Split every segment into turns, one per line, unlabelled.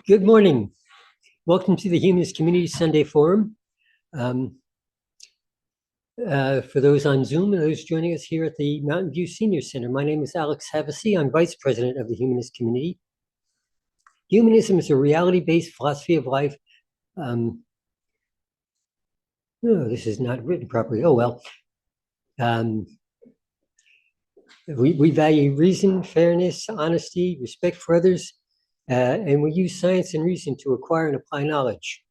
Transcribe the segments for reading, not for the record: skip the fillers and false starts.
Good morning. Welcome to the Humanist Community Sunday Forum. For those on Zoom and those joining us here at the Mountain View Senior Center, my name is Alex Havasi. I'm Vice President of the Humanist Community. Humanism is a reality-based philosophy of life. No, this is not written properly. Oh, well. We value reason, fairness, honesty, respect for others, and we use science and reason to acquire and apply knowledge.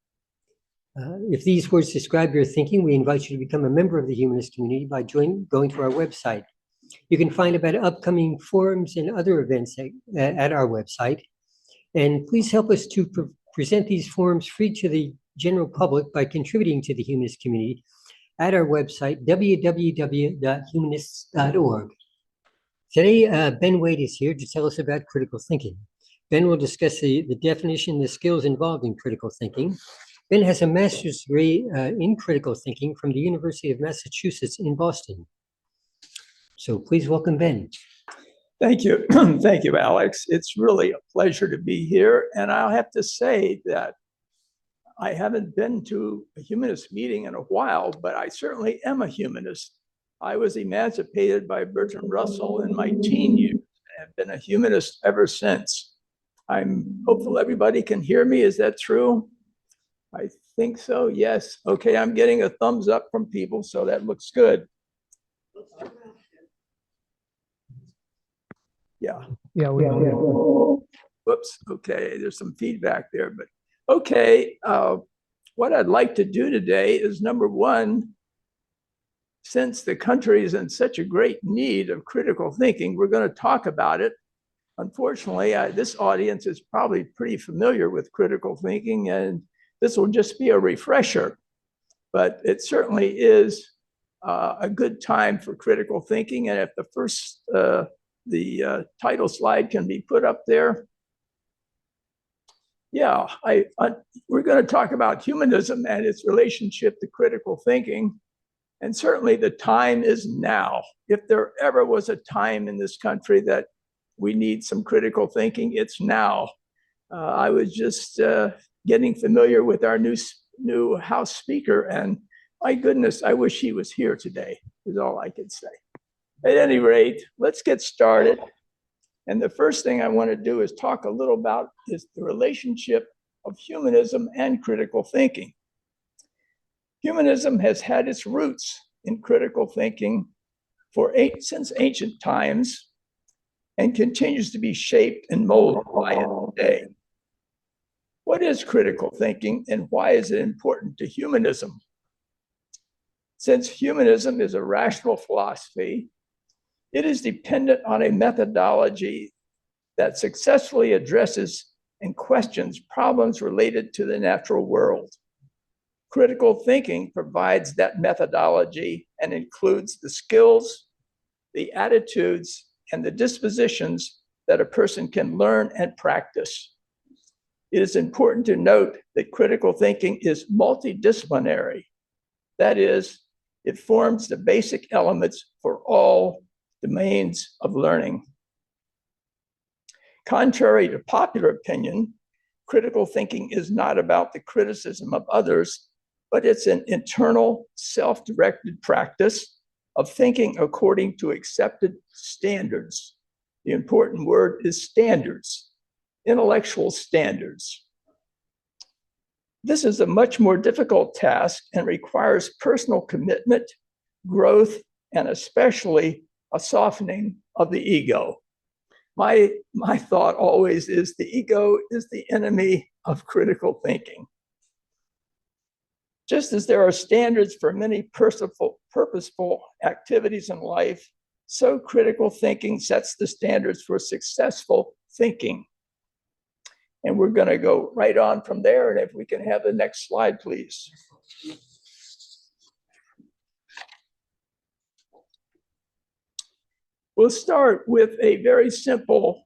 If these words describe your thinking, we invite you to become a member of the Humanist community by going to our website. You can find about upcoming forums and other events at our website. And please help us to present these forums free to the general public by contributing to the Humanist community at our website, www.humanists.org. Today, Ben Wade is here to tell us about critical thinking. Ben will discuss the definition and the skills involved in critical thinking. Ben has a master's degree in critical thinking from the University of Massachusetts in Boston. So please welcome Ben.
Thank you. Thank you, Alex. It's really a pleasure to be here. And I'll have to say that I haven't been to a humanist meeting in a while, but I certainly am a humanist. I was emancipated by Bertrand Russell in my teen years and have been a humanist ever since. I'm hopeful everybody can hear me. Is that true? I think so, yes. Okay, I'm getting a thumbs up from people, so that looks good. Yeah. Whoops, okay, there's some feedback there, but okay. What I'd like to do today is, number one, since the country is in such a great need of critical thinking, we're going to talk about it. Unfortunately, this audience is probably pretty familiar with critical thinking, and this will just be a refresher, but it certainly is a good time for critical thinking. And if the first, the title slide can be put up there. Yeah, we're going to talk about humanism and its relationship to critical thinking. And certainly the time is now. If there ever was a time in this country that we need some critical thinking, it's now. I was just getting familiar with our new House Speaker, and my goodness, I wish he was here today, is all I can say. At any rate, let's get started. And the first thing I want to do is talk a little about is the relationship of humanism and critical thinking. Humanism has had its roots in critical thinking since ancient times and continues to be shaped and molded by it today. What is critical thinking and why is it important to humanism? Since humanism is a rational philosophy, it is dependent on a methodology that successfully addresses and questions problems related to the natural world. Critical thinking provides that methodology and includes the skills, the attitudes, and the dispositions that a person can learn and practice. It is important to note that critical thinking is multidisciplinary. That is, it forms the basic elements for all domains of learning. Contrary to popular opinion, critical thinking is not about the criticism of others, but it's an internal, self-directed practice of thinking according to accepted standards. The important word is standards. Intellectual standards. This is a much more difficult task and requires personal commitment, growth, and especially a softening of the ego. My thought always is the ego is the enemy of critical thinking. Just as there are standards for many purposeful activities in life, so critical thinking sets the standards for successful thinking. And we're going to go right on from there. And if we can have the next slide, please. We'll start with a very simple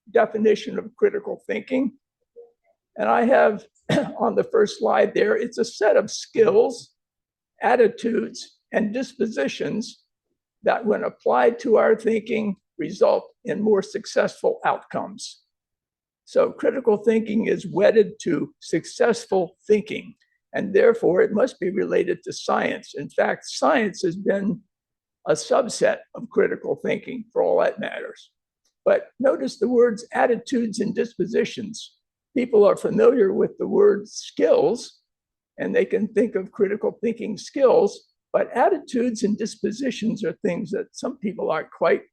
definition of critical thinking. And I have on the first slide there, it's a set of skills, attitudes, and dispositions that when applied to our thinking result in more successful outcomes. So critical thinking is wedded to successful thinking, and therefore it must be related to science. In fact, science has been a subset of critical thinking for all that matters. But notice the words attitudes and dispositions. People are familiar with the word skills, and they can think of critical thinking skills, but attitudes and dispositions are things that some people aren't quite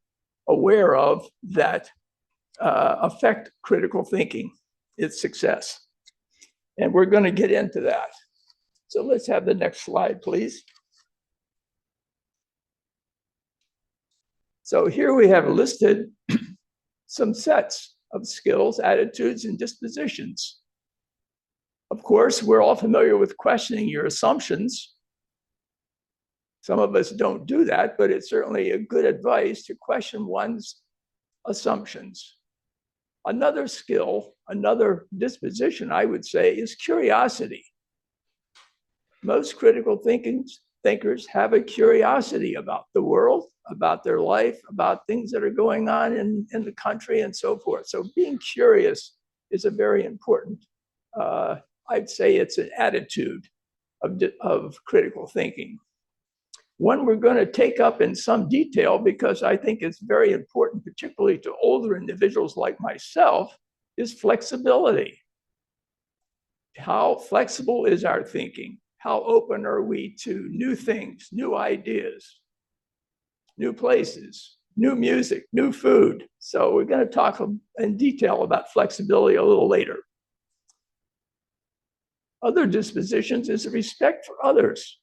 aware of that affect critical thinking, its success. And we're going to get into that. So let's have the next slide, please. So here we have listed some sets of skills, attitudes, and dispositions. Of course, we're all familiar with questioning your assumptions. Some of us don't do that, but it's certainly a good advice to question one's assumptions. Another skill, another disposition, I would say, is curiosity. Most critical thinkers have a curiosity about the world, about their life, about things that are going on in the country and so forth. So being curious is a very important, I'd say it's an attitude of critical thinking. One we're going to take up in some detail because I think it's very important, particularly to older individuals like myself, is flexibility. How flexible is our thinking? How open are we to new things, new ideas, new places, new music, new food? So we're going to talk in detail about flexibility a little later. Other dispositions is respect for others.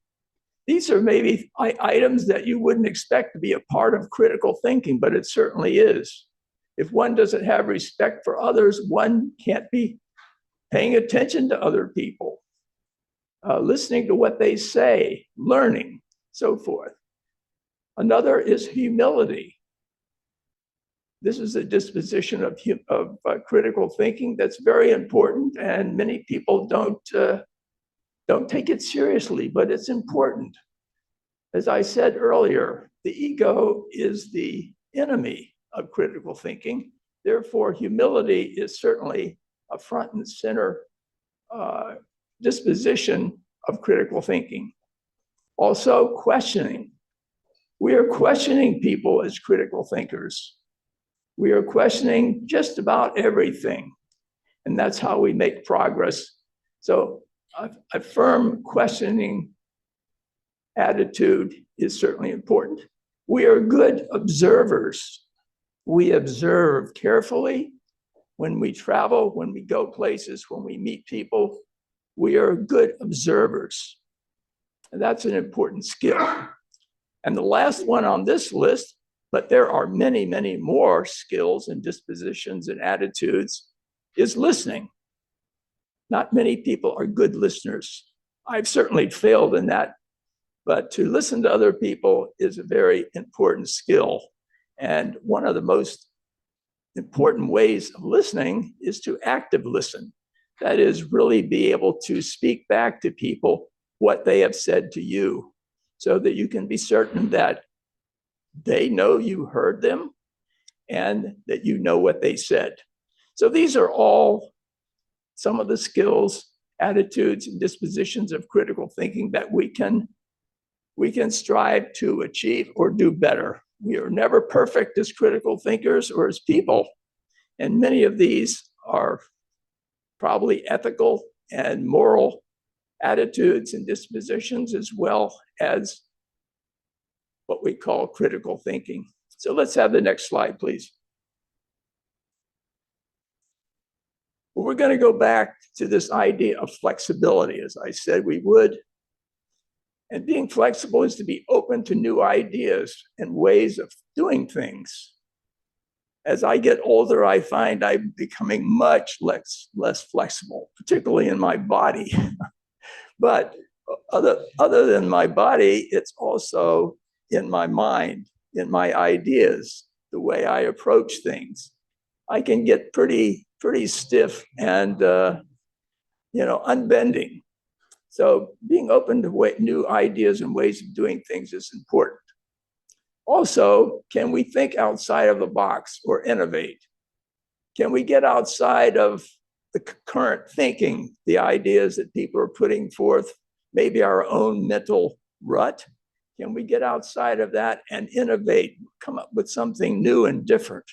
These are maybe items that you wouldn't expect to be a part of critical thinking, but it certainly is. If one doesn't have respect for others, one can't be paying attention to other people, listening to what they say, learning, so forth. Another is humility. This is a disposition of critical thinking that's very important, and many people don't take it seriously, but it's important. As I said earlier, the ego is the enemy of critical thinking. Therefore, humility is certainly a front and center disposition of critical thinking. Also, questioning. We are questioning people as critical thinkers. We are questioning just about everything, and that's how we make progress. So a firm questioning attitude is certainly important. We are good observers. We observe carefully when we travel, when we go places, when we meet people. We are good observers. And that's an important skill. And the last one on this list, but there are many, many more skills and dispositions and attitudes, is listening. Not many people are good listeners. I've certainly failed in that, but to listen to other people is a very important skill. And one of the most important ways of listening is to active listen. That is, really be able to speak back to people what they have said to you, so that you can be certain that they know you heard them and that you know what they said. So these are all some of the skills, attitudes, and dispositions of critical thinking that we can strive to achieve or do better. We are never perfect as critical thinkers or as people, and many of these are probably ethical and moral attitudes and dispositions, as well as what we call critical thinking. So let's have the next slide, please. Well, we're going to go back to this idea of flexibility, as I said we would. And being flexible is to be open to new ideas and ways of doing things. As I get older, I find I'm becoming much less flexible, particularly in my body. But other than my body, it's also in my mind, in my ideas, the way I approach things. I can get pretty stiff and unbending. So being open to new ideas and ways of doing things is important. Also, can we think outside of the box or innovate? Can we get outside of the current thinking, the ideas that people are putting forth, maybe our own mental rut? Can we get outside of that and innovate, come up with something new and different?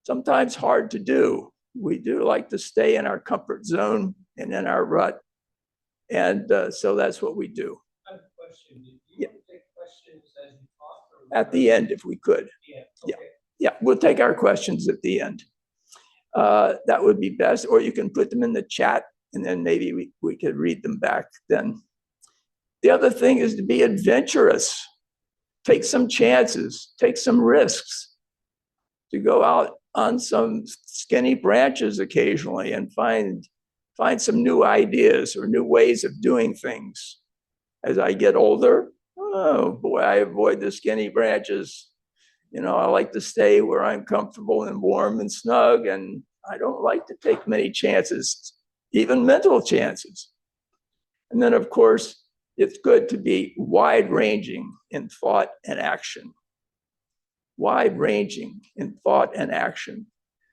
Sometimes hard to do. We do like to stay in our comfort zone and in our rut. And so that's what we do.
I have a question. Do you
Yeah.
take questions as you talk?
At the end, if we could.
Yeah.
Yeah.
Okay.
Yeah, we'll take our questions at the end. That would be best, or you can put them in the chat and then maybe we could read them back then. The other thing is to be adventurous. Take some chances, take some risks, to go out on some skinny branches occasionally and find some new ideas or new ways of doing things. As I get older, oh boy, I avoid the skinny branches. You know, I like to stay where I'm comfortable and warm and snug, and I don't like to take many chances, even mental chances. And then, of course, it's good to be wide-ranging in thought and action. Wide-ranging in thought and action.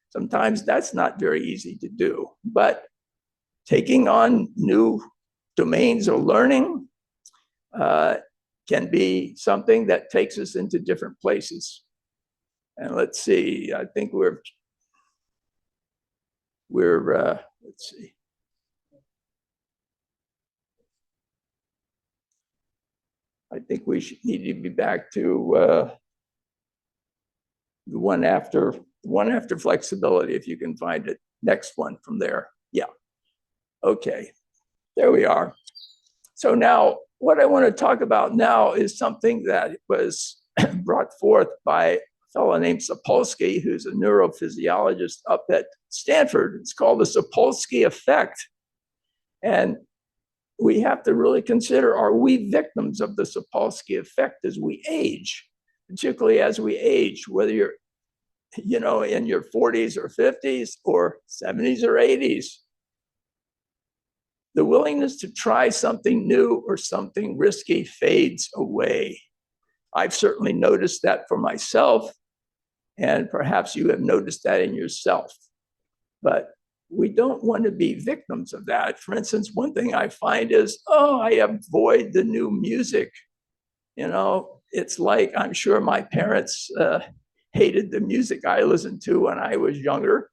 Sometimes that's not very easy to do, but taking on new domains of learning can be something that takes us into different places. And let's see, I think we're let's see. I think we should need to be back to the one after flexibility, if you can find it. Next one from there. Yeah. Okay, there we are. So now what I want to talk about now is something that was brought forth by a fellow named Sapolsky, who's a neurophysiologist up at Stanford. It's called the Sapolsky effect. And we have to really consider, are we victims of the Sapolsky effect as we age? Particularly as we age, whether you're, you know, in your 40s or 50s or 70s or 80s. The willingness to try something new or something risky fades away. I've certainly noticed that for myself, and perhaps you have noticed that in yourself. But we don't want to be victims of that. For instance, one thing I find is, oh, I avoid the new music. You know, it's like, I'm sure my parents hated the music I listened to when I was younger.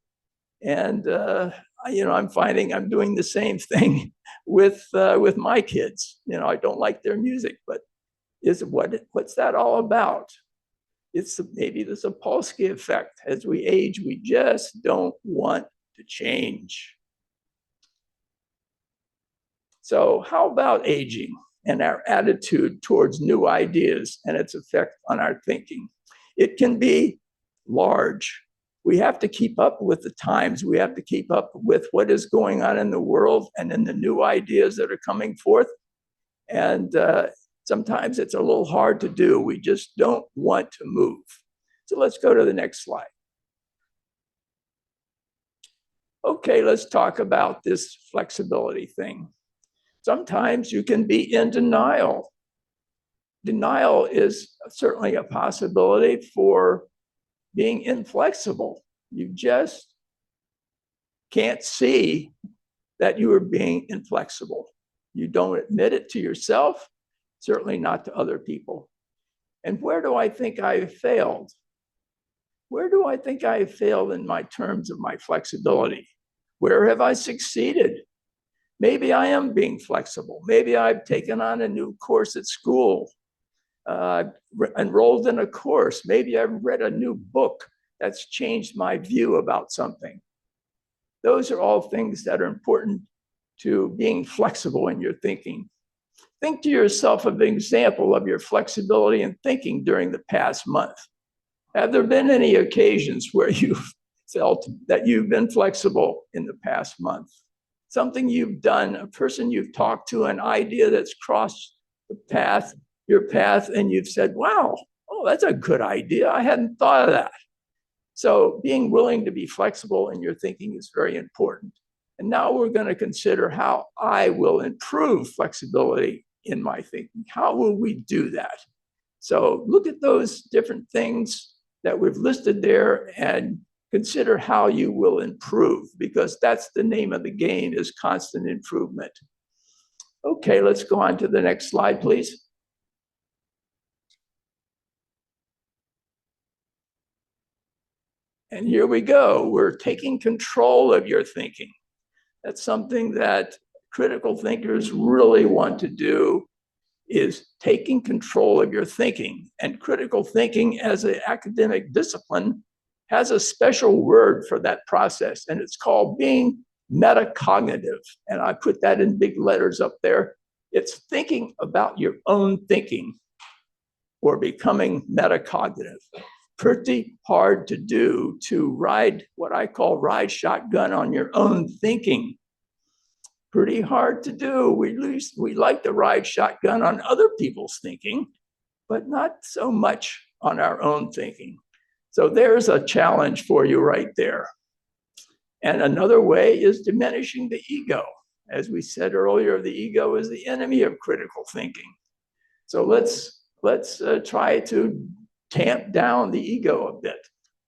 And, you know, I'm finding I'm doing the same thing with my kids. You know, I don't like their music, but what's that all about? It's maybe the Sapolsky effect. As we age, we just don't want to change. So how about aging and our attitude towards new ideas and its effect on our thinking? It can be large. We have to keep up with the times. We have to keep up with what is going on in the world and in the new ideas that are coming forth. And sometimes it's a little hard to do. We just don't want to move. So let's go to the next slide. Okay, let's talk about this flexibility thing. Sometimes you can be in denial. Denial is certainly a possibility for being inflexible. You just can't see that you are being inflexible. You don't admit it to yourself, certainly not to other people. And where do I think I've failed? Where do I think I have failed in my terms of my flexibility? Where have I succeeded? Maybe I am being flexible. Maybe I've taken on a new course at school, enrolled in a course. Maybe I've read a new book that's changed my view about something. Those are all things that are important to being flexible in your thinking. Think to yourself of an example of your flexibility in thinking during the past month. Have there been any occasions where you've felt that you've been flexible in the past month? Something you've done, a person you've talked to, an idea that's crossed your path, and you've said, wow, oh, that's a good idea. I hadn't thought of that. So being willing to be flexible in your thinking is very important. And now we're going to consider how I will improve flexibility in my thinking. How will we do that? So look at those different things that we've listed there and consider how you will improve, because that's the name of the game, is constant improvement. Okay, let's go on to the next slide, please. And here we go. We're taking control of your thinking. That's something that critical thinkers really want to do, is taking control of your thinking. And critical thinking as an academic discipline has a special word for that process, and it's called being metacognitive. And I put that in big letters up there. It's thinking about your own thinking, or becoming metacognitive. Pretty hard to do, to ride what I call ride shotgun on your own thinking. Pretty hard to do. We like to ride shotgun on other people's thinking, but not so much on our own thinking. So there's a challenge for you right there. And another way is diminishing the ego. As we said earlier, the ego is the enemy of critical thinking. So let's try to tamp down the ego a bit,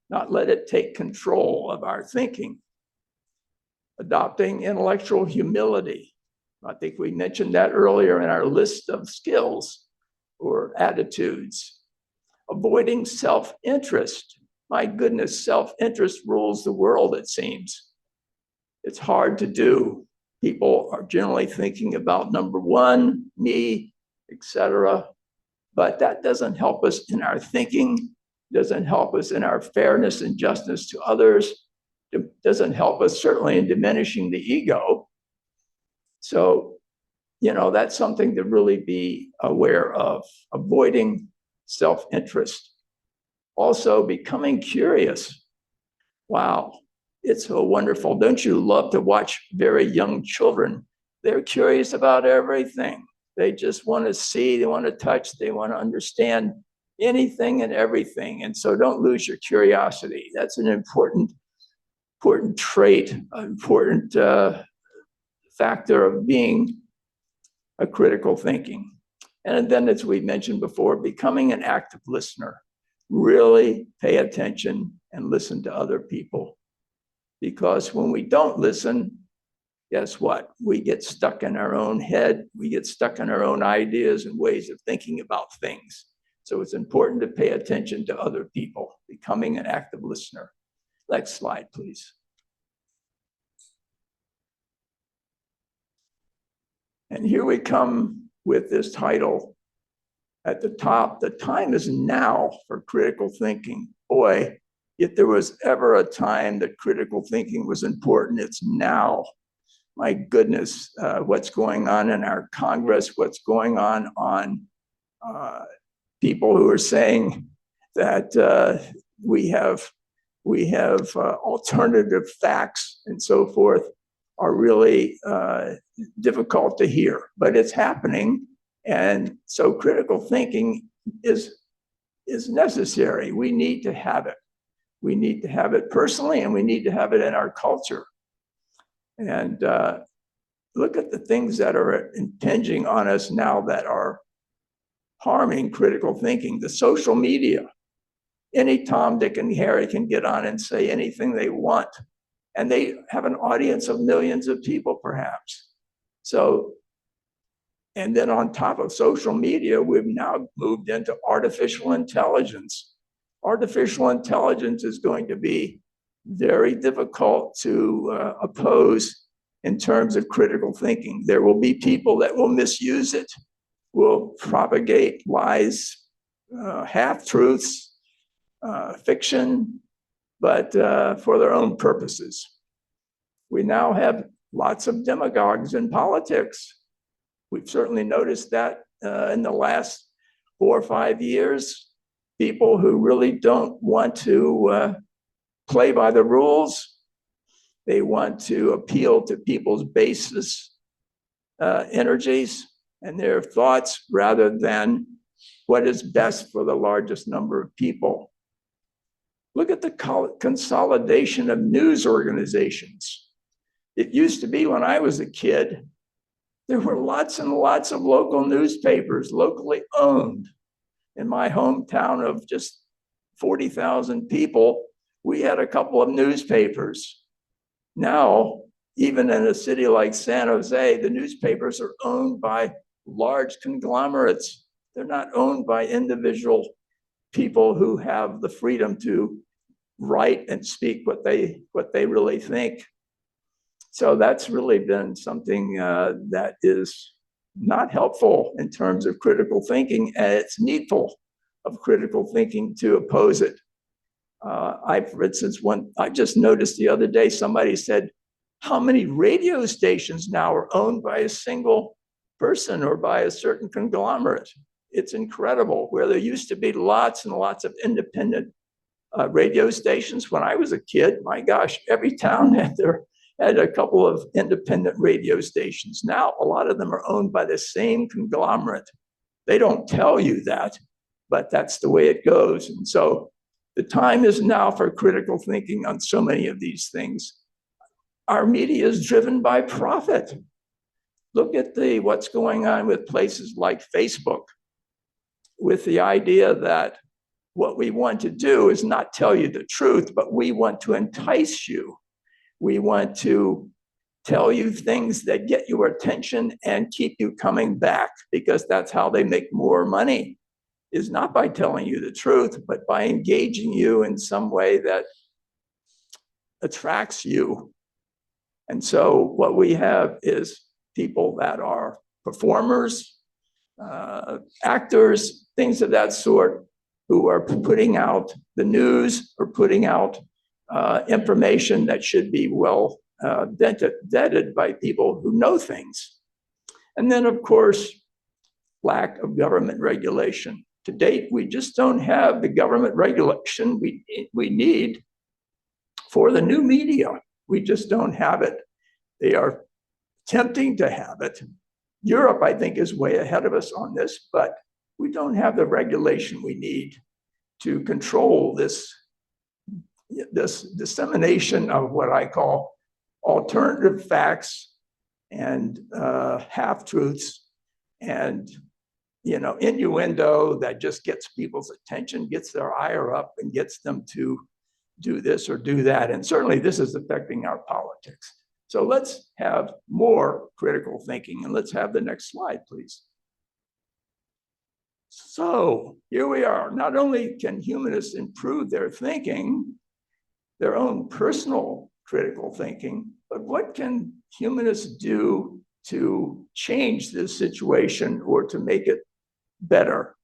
not let it take control of our thinking. Adopting intellectual humility. I think we mentioned that earlier in our list of skills or attitudes. Avoiding self-interest. My goodness, self-interest rules the world, it seems. It's hard to do. People are generally thinking about number one, me, etc. But that doesn't help us in our thinking, doesn't help us in our fairness and justice to others. It doesn't help us certainly in diminishing the ego. So, that's something to really be aware of, avoiding self-interest. Also, becoming curious. Wow, it's so wonderful. Don't you love to watch very young children? They're curious about everything. They just want to see, they want to touch, they want to understand anything and everything. And so don't lose your curiosity. That's an important trait, an important factor of being a critical thinking. And then, as we mentioned before, becoming an active listener. Really pay attention and listen to other people. Because when we don't listen, guess what? We get stuck in our own head. We get stuck in our own ideas and ways of thinking about things. So it's important to pay attention to other people, becoming an active listener. Next slide, please. And here we come with this title at the top. The time is now for critical thinking. Boy, if there was ever a time that critical thinking was important, it's now. My goodness, what's going on in our Congress, what's going on people who are saying that we have alternative facts and so forth are really difficult to hear, but it's happening. And so critical thinking is necessary. We need to have it. We need to have it personally, and we need to have it in our culture. And look at the things that are impinging on us now that are harming critical thinking. The social media. Any Tom, Dick, and Harry can get on and say anything they want. And they have an audience of millions of people, perhaps. So, and then on top of social media, we've now moved into artificial intelligence. Artificial intelligence is going to be very difficult to oppose in terms of critical thinking. There will be people that will misuse it, will propagate lies, half-truths, fiction, but for their own purposes. We now have lots of demagogues in politics. We've certainly noticed that in the last 4 or 5 years, people who really don't want to play by the rules. They want to appeal to people's basis energies and their thoughts rather than what is best for the largest number of people. Look at the consolidation of news organizations. It used to be when I was a kid, there were lots and lots of local newspapers, locally owned. In my hometown of just 40,000 people, we had a couple of newspapers. Now, even in a city like San Jose, the newspapers are owned by large conglomerates. They're not owned by individual people who have the freedom to write and speak what they really think. So that's really been something that is not helpful in terms of critical thinking, and it's needful of critical thinking to oppose it. For instance, I just noticed the other day, somebody said, how many radio stations now are owned by a single person or by a certain conglomerate? It's incredible, where there used to be lots and lots of independent radio stations. When I was a kid, my gosh, every town had a couple of independent radio stations. Now, a lot of them are owned by the same conglomerate. They don't tell you that, but that's the way it goes. And so the time is now for critical thinking on so many of these things. Our media is driven by profit. Look at what's going on with places like Facebook, with the idea that what we want to do is not tell you the truth, but we want to entice you. We want to tell you things that get your attention and keep you coming back, because that's how they make more money, is not by telling you the truth, but by engaging you in some way that attracts you. And so what we have is people that are performers, actors, things of that sort, who are putting out the news or putting out information that should be well vetted by people who know things. And then, of course, lack of government regulation. To date, we just don't have the government regulation we need for the new media. We just don't have it. They are attempting to have it. Europe, I think, is way ahead of us on this, but we don't have the regulation we need to control this dissemination of what I call alternative facts and half-truths and innuendo that just gets people's attention, gets their ire up, and gets them to do this or do that. And certainly this is affecting our politics. So let's have more critical thinking. And let's have the next slide, please. So here we are. Not only can humanists improve their thinking, their own personal critical thinking, but what can humanists do to change this situation or to make it better?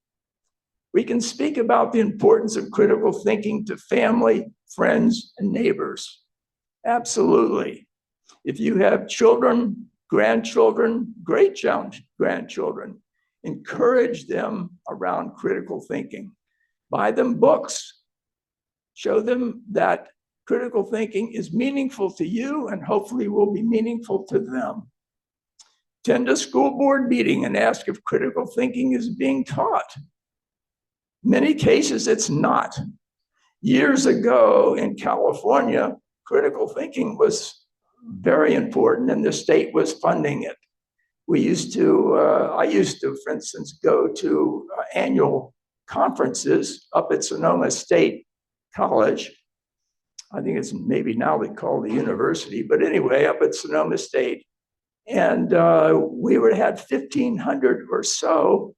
We can speak about the importance of critical thinking to family, friends, and neighbors. Absolutely. If you have children, grandchildren, great-grandchildren, encourage them around critical thinking. Buy them books. Show them that critical thinking is meaningful to you and hopefully will be meaningful to them. Attend a school board meeting and ask if critical thinking is being taught. Many cases, it's not. Years ago in California, critical thinking was very important and the state was funding it. I used to, for instance, go to annual conferences up at Sonoma State College. I think it's maybe now they call the university, but anyway, up at Sonoma State. And we would have 1,500 or so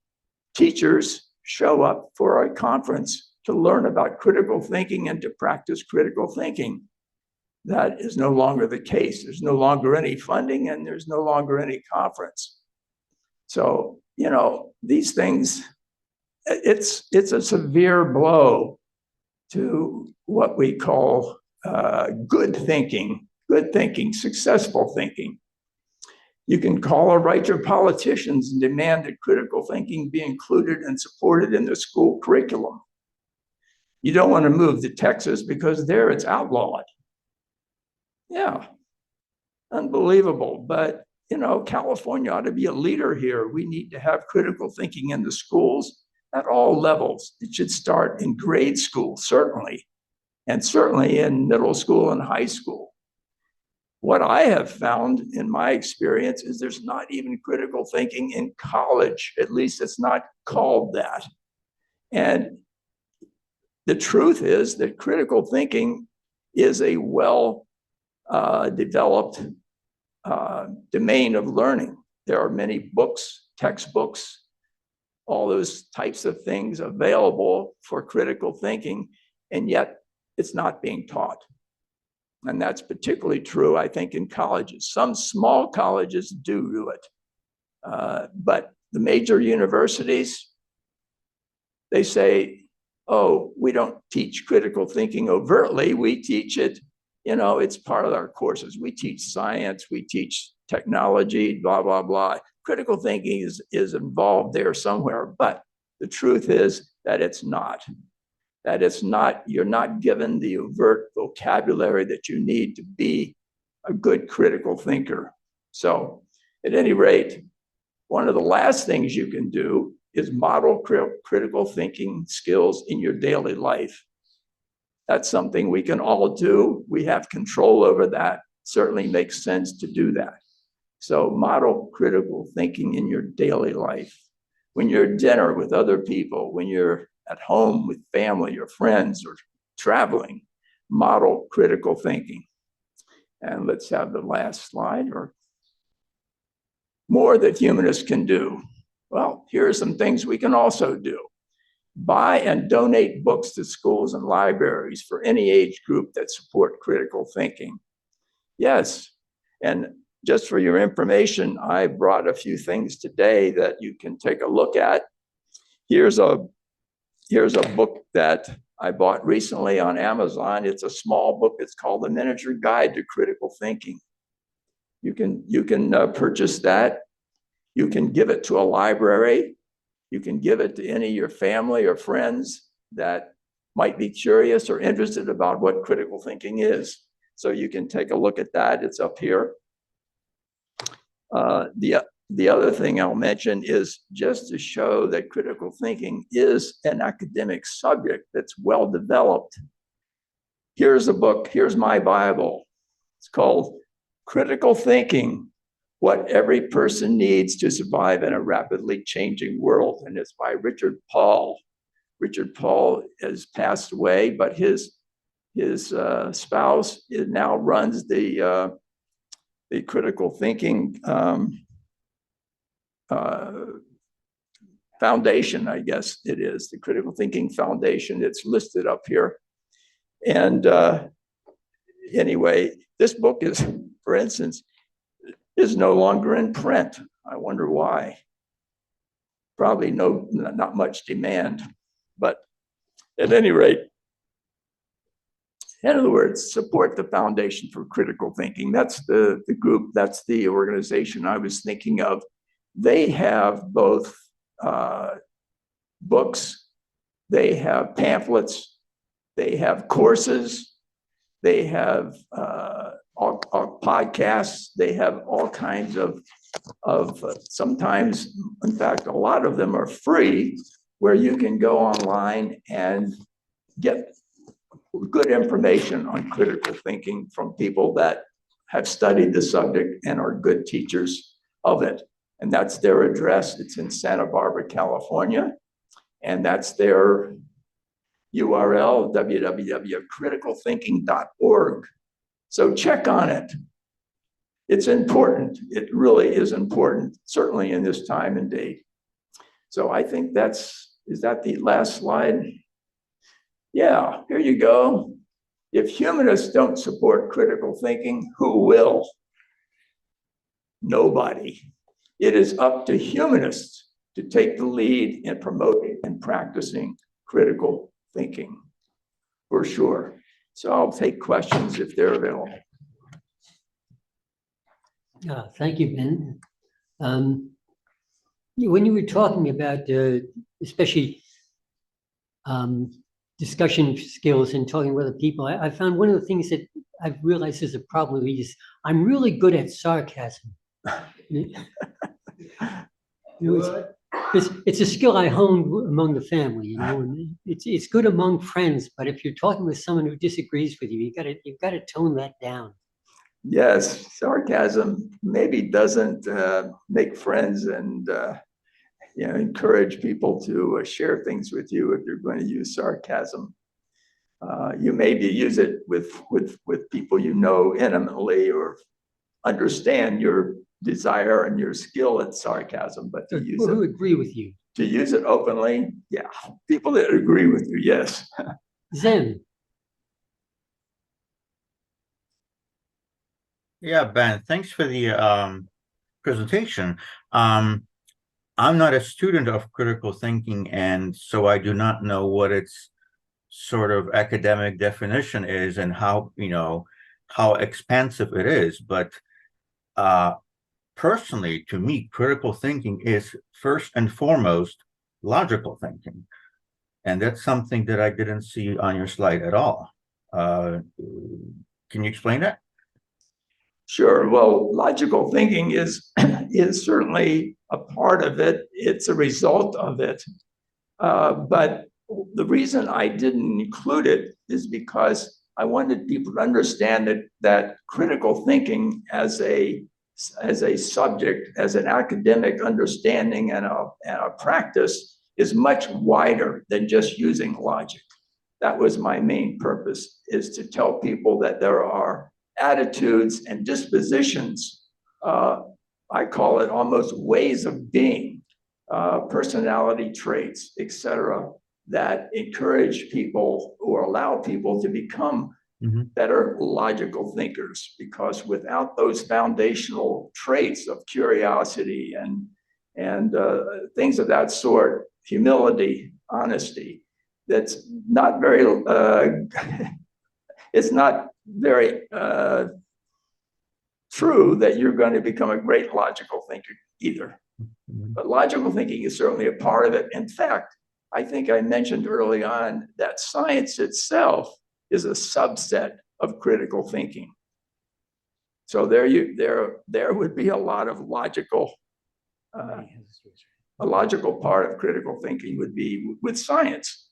teachers show up for a conference to learn about critical thinking and to practice critical thinking. That is no longer the case. There's no longer any funding and there's no longer any conference. So, these things, it's a severe blow to what we call good thinking, successful thinking. You can call or write your politicians and demand that critical thinking be included and supported in the school curriculum. You don't want to move to Texas because there it's outlawed. Yeah, unbelievable. But, California ought to be a leader here. We need to have critical thinking in the schools at all levels. It should start in grade school, certainly, and certainly in middle school and high school. What I have found in my experience is there's not even critical thinking in college. At least it's not called that. And the truth is that critical thinking is a well developed domain of learning. There are many books, textbooks, all those types of things available for critical thinking, and yet it's not being taught. And that's particularly true, I think, in colleges. Some small colleges do it, but the major universities, they say, oh, we don't teach critical thinking overtly. We teach it, it's part of our courses. We teach science, we teach technology, blah, blah, blah. Critical thinking is involved there somewhere, but the truth is that it's not. You're not given the overt vocabulary that you need to be a good critical thinker. So at any rate, one of the last things you can do is model critical thinking skills in your daily life. That's something we can all do. We have control over that. Certainly makes sense to do that. So model critical thinking in your daily life. When you're at dinner with other people, when you're at home with family or friends or traveling, model critical thinking. And let's have the last slide, or more that humanists can do. Well, here are some things we can also do. Buy and donate books to schools and libraries for any age group that support critical thinking. Yes, and just for your information, I brought a few things today that you can take a look at. Here's a book that I bought recently on Amazon. It's a small book. It's called The Miniature Guide to Critical Thinking. You can purchase that. You can give it to a library. You can give it to any of your family or friends that might be curious or interested about what critical thinking is. So you can take a look at that. It's up here. The other thing I'll mention is just to show that critical thinking is an academic subject that's well developed. Here's a book, here's my Bible. It's called Critical Thinking, What Every Person Needs to Survive in a Rapidly Changing World. And it's by Richard Paul. Richard Paul has passed away, but his spouse now runs the critical thinking foundation, I guess it is, the Critical Thinking Foundation. It's listed up here. And anyway, this book is, for instance, is no longer in print. I wonder why. Probably not much demand, but at any rate, in other words, support the Foundation for Critical Thinking. That's the group, that's the organization I was thinking of. They have both books, they have pamphlets, they have courses, they have all podcasts, they have all kinds of sometimes, in fact, a lot of them are free, where you can go online and get good information on critical thinking from people that have studied the subject and are good teachers of it. And that's their address. It's in Santa Barbara, California. And that's their URL, www.criticalthinking.org. So check on it. It's important. It really is important, certainly in this time and date. So I think is that the last slide? Yeah, here you go. If humanists don't support critical thinking, who will? Nobody. It is up to humanists to take the lead in promoting and practicing critical thinking, for sure. So I'll take questions if they're available.
Thank you, Ben. When you were talking about especially discussion skills and talking with other people, I found one of the things that I've realized is a problem with me is I'm really good at sarcasm. It's a skill I honed among the family, and it's good among friends, but if you're talking with someone who disagrees with you, you've got to tone that down.
Yes, sarcasm maybe doesn't make friends and encourage people to share things with you if you're going to use sarcasm. You maybe use it with people you know intimately or understand your desire and your skill at sarcasm, but to use
People who
it,
agree with you.
to use it openly, yeah, people that agree with you, yes.
Zen.
Yeah, Ben, thanks for the presentation. I'm not a student of critical thinking, and so I do not know what its sort of academic definition is and how, how expansive it is. But personally, to me, critical thinking is first and foremost logical thinking. And that's something that I didn't see on your slide at all. Can you explain that?
Sure. Well, logical thinking is is certainly a part of it. It's a result of it. But the reason I didn't include it is because I wanted people to understand that critical thinking as a subject, as an academic understanding and a practice is much wider than just using logic. That was my main purpose, is to tell people that there are attitudes and dispositions. I call it almost ways of being, personality traits, etc., that encourage people or allow people to become better logical thinkers. Because without those foundational traits of curiosity and things of that sort, humility, honesty, that's not very it's not very true that you're going to become a great logical thinker either. But logical thinking is certainly a part of it. In fact, I think I mentioned early on that science itself is a subset of critical thinking. So there would be a lot of logical, a logical part of critical thinking would be with science.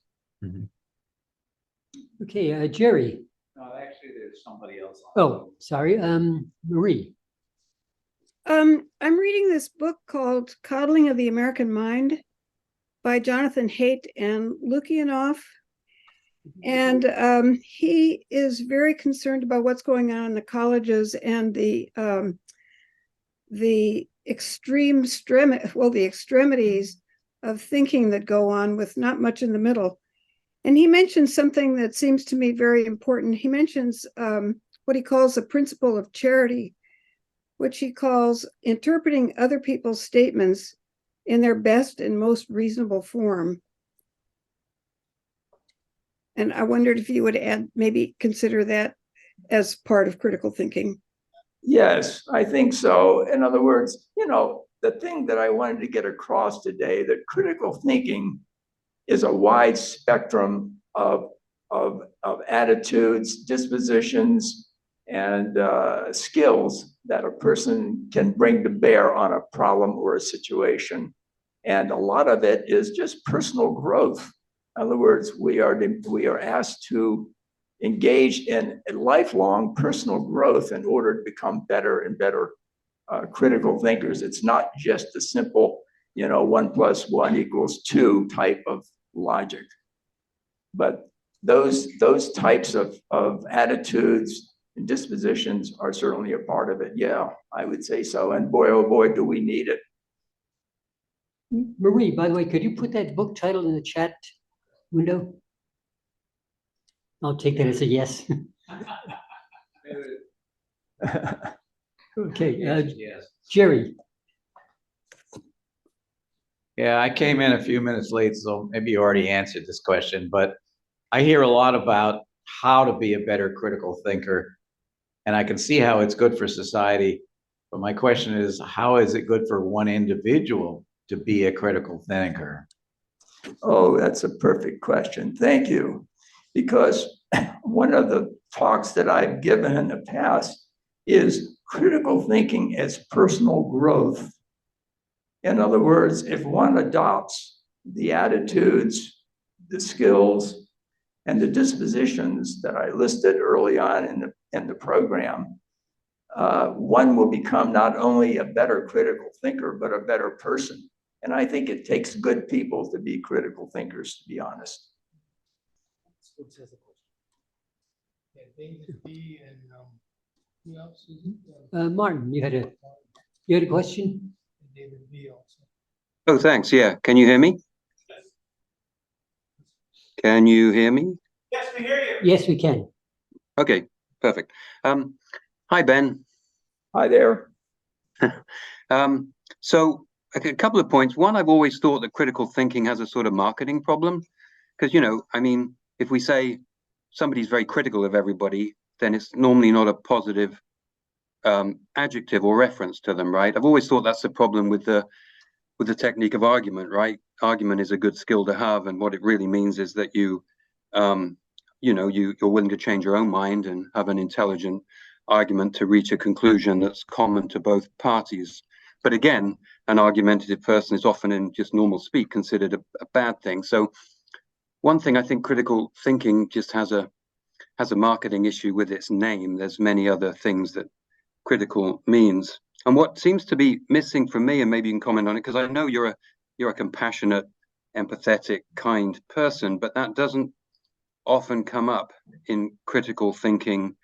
Okay, Jerry.
No, actually, there's somebody else on.
Oh, sorry, Marie.
I'm reading this book called Coddling of the American Mind by Jonathan Haidt and Lukianoff. And he is very concerned about what's going on in the colleges and the extremities of thinking that go on with not much in the middle. And he mentions something that seems to me very important. He mentions what he calls the principle of charity, which he calls interpreting other people's statements in their best and most reasonable form. And I wondered if you would maybe consider that as part of critical thinking.
Yes, I think so. In other words, the thing that I wanted to get across today, that critical thinking is a wide spectrum of attitudes, dispositions, and skills that a person can bring to bear on a problem or a situation. And a lot of it is just personal growth. In other words, we are asked to engage in a lifelong personal growth in order to become better and better critical thinkers. It's not just a simple, 1 + 1 = 2 type of logic. But those types of attitudes and dispositions are certainly a part of it. Yeah, I would say so. And boy, oh boy, do we need it.
Marie, by the way, could you put that book title in the chat window? I'll take that as a yes. Okay,
Yes.
Jerry.
Yeah, I came in a few minutes late, so maybe you already answered this question, but I hear a lot about how to be a better critical thinker, and I can see how it's good for society. But my question is, how is it good for one individual to be a critical thinker?
Oh, that's a perfect question. Thank you. Because one of the talks that I've given in the past is critical thinking as personal growth. In other words, if one adopts the attitudes, the skills, and the dispositions that I listed early on in the program, one will become not only a better critical thinker, but a better person. And I think it takes good people to be critical thinkers, to be honest.
David B. and who else is it?
Martin, you had a question?
David B. also.
Oh, thanks. Yeah. Can you hear me? Can you hear me?
Yes, we hear you.
Yes, we can.
Okay, perfect. Hi, Ben.
Hi there.
So a couple of points. One, I've always thought that critical thinking has a sort of marketing problem because, I mean, if we say somebody's very critical of everybody, then it's normally not a positive adjective or reference to them, right? I've always thought that's the problem with the technique of argument, right? Argument is a good skill to have, and what it really means is that you're willing to change your own mind and have an intelligent argument to reach a conclusion that's common to both parties. But again, an argumentative person is often in just normal speak considered a bad thing. So one thing I think critical thinking just has a marketing issue with its name. There's many other things that critical means. And what seems to be missing for me, and maybe you can comment on it, because I know you're a compassionate, empathetic, kind person, but that doesn't often come up in critical thinking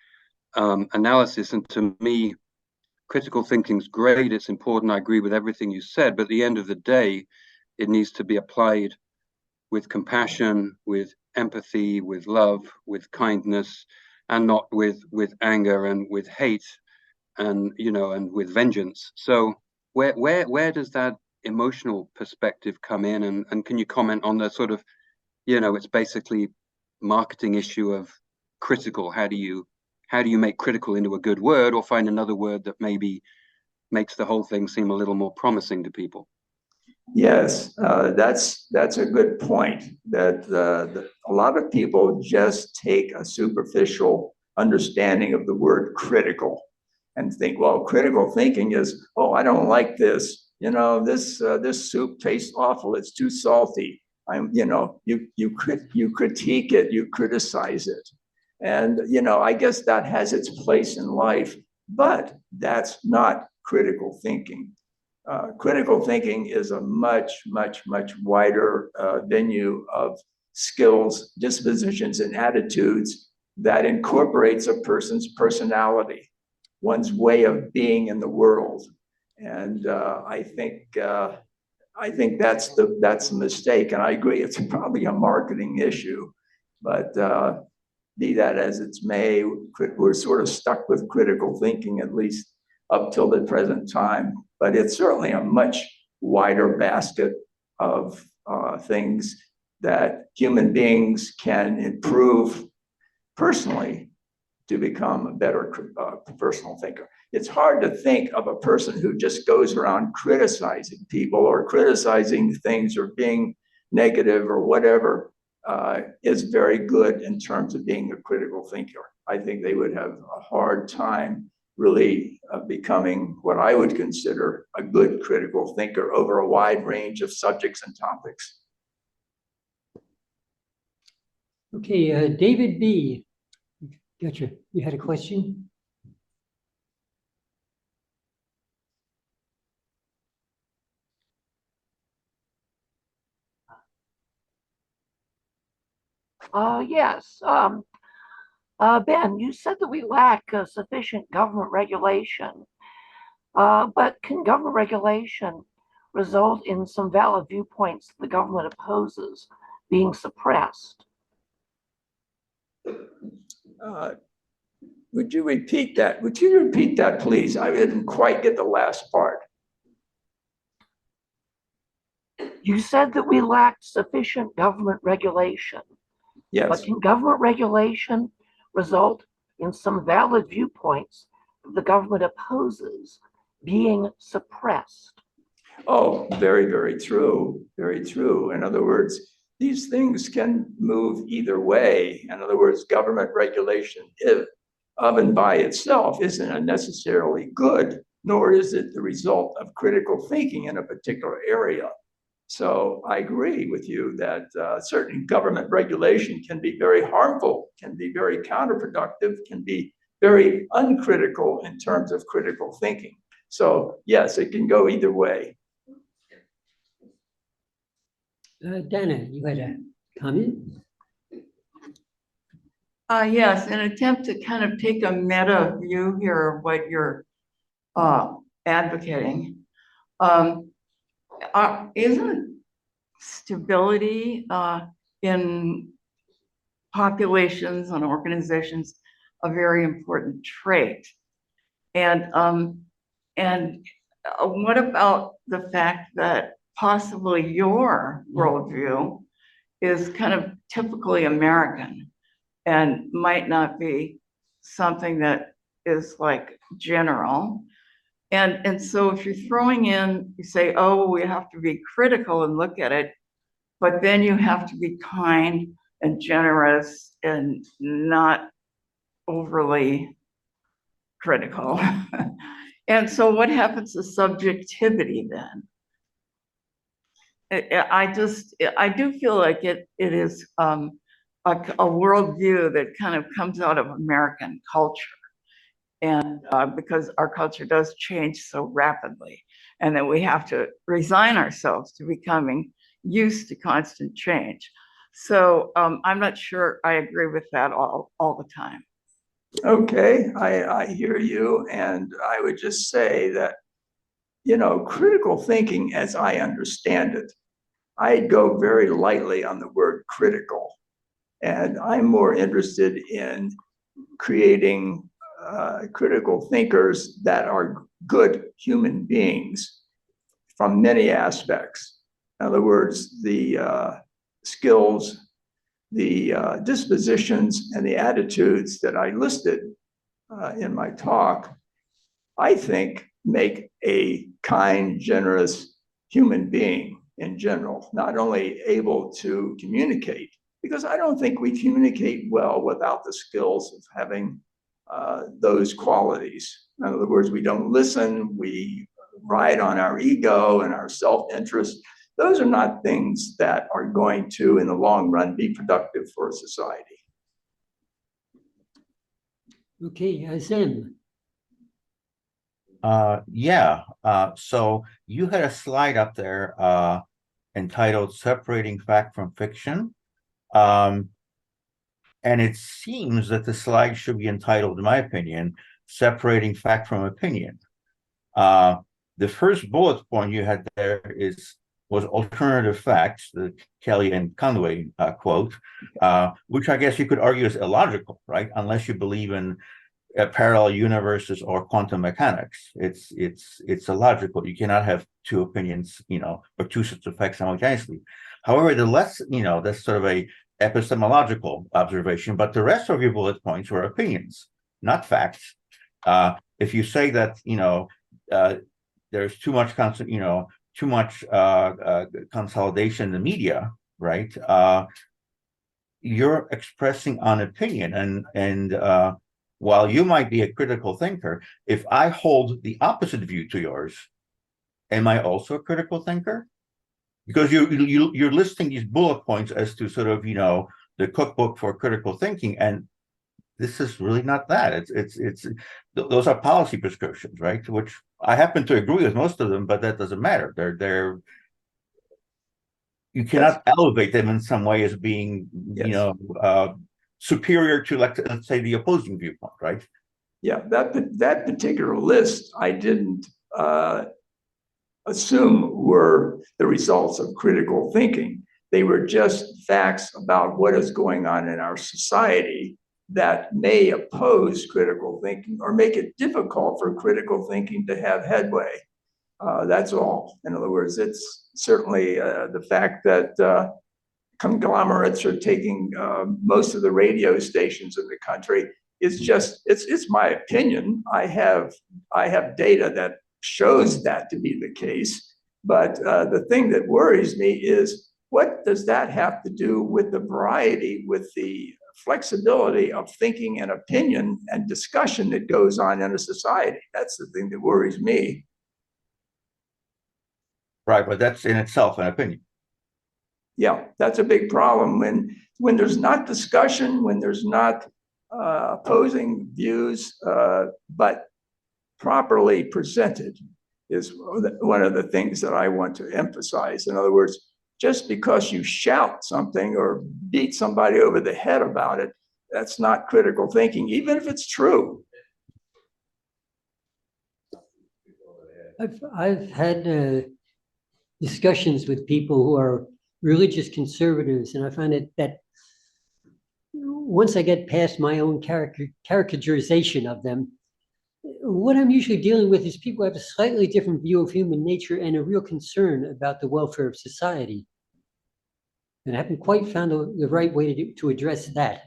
analysis. And to me, critical thinking is great. It's important. I agree with everything you said. But at the end of the day, it needs to be applied with compassion, with empathy, with love, with kindness, and not with anger and with hate and with vengeance. So where does that emotional perspective come in? And can you comment on the sort of, it's basically marketing issue of critical. How do you make critical into a good word, or find another word that maybe makes the whole thing seem a little more promising to people?
Yes, that's a good point. That a lot of people just take a superficial understanding of the word critical and think, well, critical thinking is, oh, I don't like this. This soup tastes awful. It's too salty. You critique it, you criticize it, and I guess that has its place in life, but that's not critical thinking. Critical thinking is a much, much, much wider venue of skills, dispositions, and attitudes that incorporates a person's personality, one's way of being in the world. And I think that's the mistake. And I agree, it's probably a marketing issue, but be that as it may, we're sort of stuck with critical thinking, at least up till the present time. But it's certainly a much wider basket of things that human beings can improve personally to become a better personal thinker. It's hard to think of a person who just goes around criticizing people or criticizing things or being negative or whatever is very good in terms of being a critical thinker. I think they would have a hard time really becoming what I would consider a good critical thinker over a wide range of subjects and topics.
Okay, David B. Gotcha. You had a question?
Yes. Ben, you said that we lack sufficient government regulation, but can government regulation result in some valid viewpoints the government opposes being suppressed?
Would you repeat that? Would you repeat that, please? I didn't quite get the last part.
You said that we lacked sufficient government regulation.
Yes.
But can government regulation result in some valid viewpoints the government opposes being suppressed?
Oh, very, very true. Very true. In other words, these things can move either way. In other words, government regulation of and by itself isn't necessarily good, nor is it the result of critical thinking in a particular area. So I agree with you that certain government regulation can be very harmful, can be very counterproductive, can be very uncritical in terms of critical thinking. So yes, it can go either way.
Dana, you had a comment?
Yes, in an attempt to kind of take a meta view here of what you're advocating. Isn't stability in populations and organizations a very important trait? And what about the fact that possibly your worldview is kind of typically American and might not be something that is like general? And so if you're throwing in, you say, oh, we have to be critical and look at it, but then you have to be kind and generous and not overly critical. And so what happens to subjectivity then? I do feel like it is a worldview that kind of comes out of American culture. And because our culture does change so rapidly, and then we have to resign ourselves to becoming used to constant change. So I'm not sure I agree with that all the time.
Okay, I hear you. And I would just say that, you know, critical thinking, as I understand it, I go very lightly on the word critical. And I'm more interested in creating critical thinkers that are good human beings from many aspects. In other words, the skills, the dispositions, and the attitudes that I listed in my talk, I think make a kind, generous human being in general, not only able to communicate, because I don't think we communicate well without the skills of having those qualities. In other words, we don't listen, we ride on our ego and our self-interest. Those are not things that are going to, in the long run, be productive for a society.
Okay, Azim.
So you had a slide up there entitled Separating Fact from Fiction. And it seems that the slide should be entitled, in my opinion, Separating Fact from Opinion. The first bullet point you had there was alternative facts, the Kelly and Conway quote, which I guess you could argue is illogical, right? Unless you believe in parallel universes or quantum mechanics. It's illogical. You cannot have two opinions, or two sets of facts simultaneously. However, that's sort of a epistemological observation, but the rest of your bullet points were opinions, not facts. If you say that, there's too much consolidation in the media, right? You're expressing an opinion, and while you might be a critical thinker, if I hold the opposite view to yours, am I also a critical thinker? Because you're listing these bullet points as to sort of, the cookbook for critical thinking, and this is really not that. Those are policy prescriptions, right? Which I happen to agree with most of them, but that doesn't matter. You cannot elevate them in some way as being, superior to, let's say, the opposing viewpoint, right?
Yeah, that particular list I didn't assume were the results of critical thinking. They were just facts about what is going on in our society that may oppose critical thinking or make it difficult for critical thinking to have headway. That's all. In other words, it's certainly the fact that conglomerates are taking most of the radio stations in the country is just, it's my opinion. I have data that shows that to be the case. But the thing that worries me is, what does that have to do with the variety, with the flexibility of thinking and opinion and discussion that goes on in a society? That's the thing that worries me.
Right, but that's in itself an opinion.
Yeah, that's a big problem when there's not discussion, when there's not opposing views, but properly presented is one of the things that I want to emphasize. In other words, just because you shout something or beat somebody over the head about it, That's not critical thinking, even if it's true.
I've had discussions with people who are religious conservatives, and I find that once I get past my own caricaturization of them, what I'm usually dealing with is people who have a slightly different view of human nature and a real concern about the welfare of society. And I haven't quite found the right way to address that.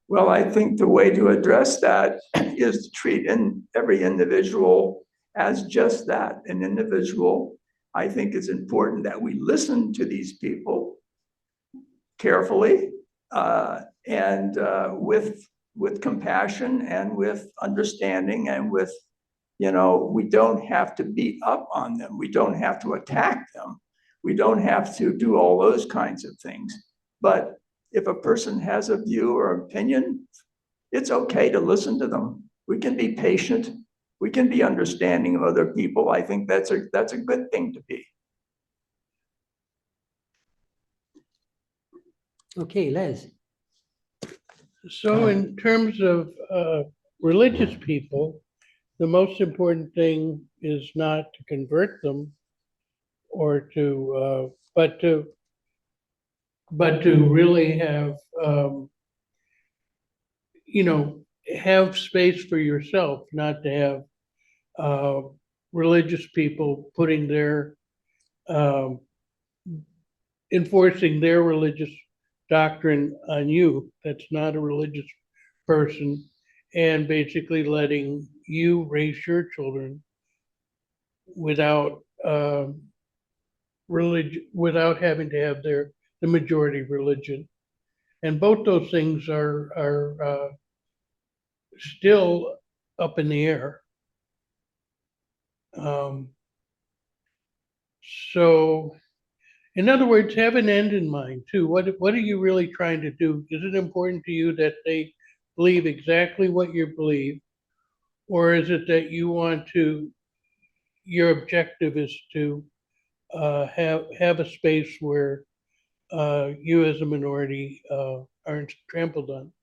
Well, I think the way to address that is to treat every individual as just that, an individual. I think it's important that we listen to these people carefully and with compassion and with understanding and with, we don't have to beat up on them. We don't have to attack them. We don't have to do all those kinds of things. But if a person has a view or opinion, it's okay to listen to them. We can be patient. We can be understanding of other people. I think that's a good thing to be.
Okay, Les.
So in terms of religious people, the most important thing is not to convert them or to, but to really have, have space for yourself, not to have religious people putting their, enforcing their religious doctrine on you that's not a religious person, and basically letting you raise your children without religion, without having to have the majority religion. And both those things are still up in the air. So in other words, have an end in mind too. What are you really trying to do? Is it important to you that they believe exactly what you believe? Or is it that you want to, your objective is to have a space where you as a minority aren't trampled on?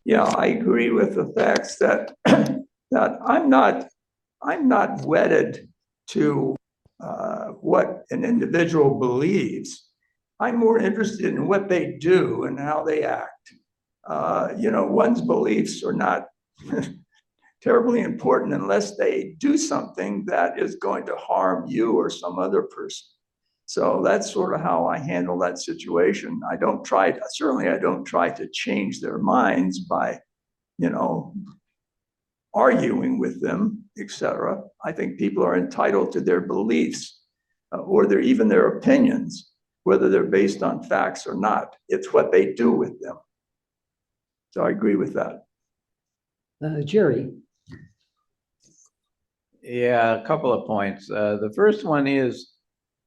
Yeah, I agree with the facts that that I'm not wedded to what an individual believes. I'm more interested in what they do and how they act. One's beliefs are not terribly important unless they do something that is going to harm you or some other person. So that's sort of how I handle that situation. I don't try to change their minds by, arguing with them, etc. I think people are entitled to their beliefs or even their opinions, whether they're based on facts or not. It's what they do with them. So I agree with that.
Jerry.
Yeah, a couple of points. The first one is,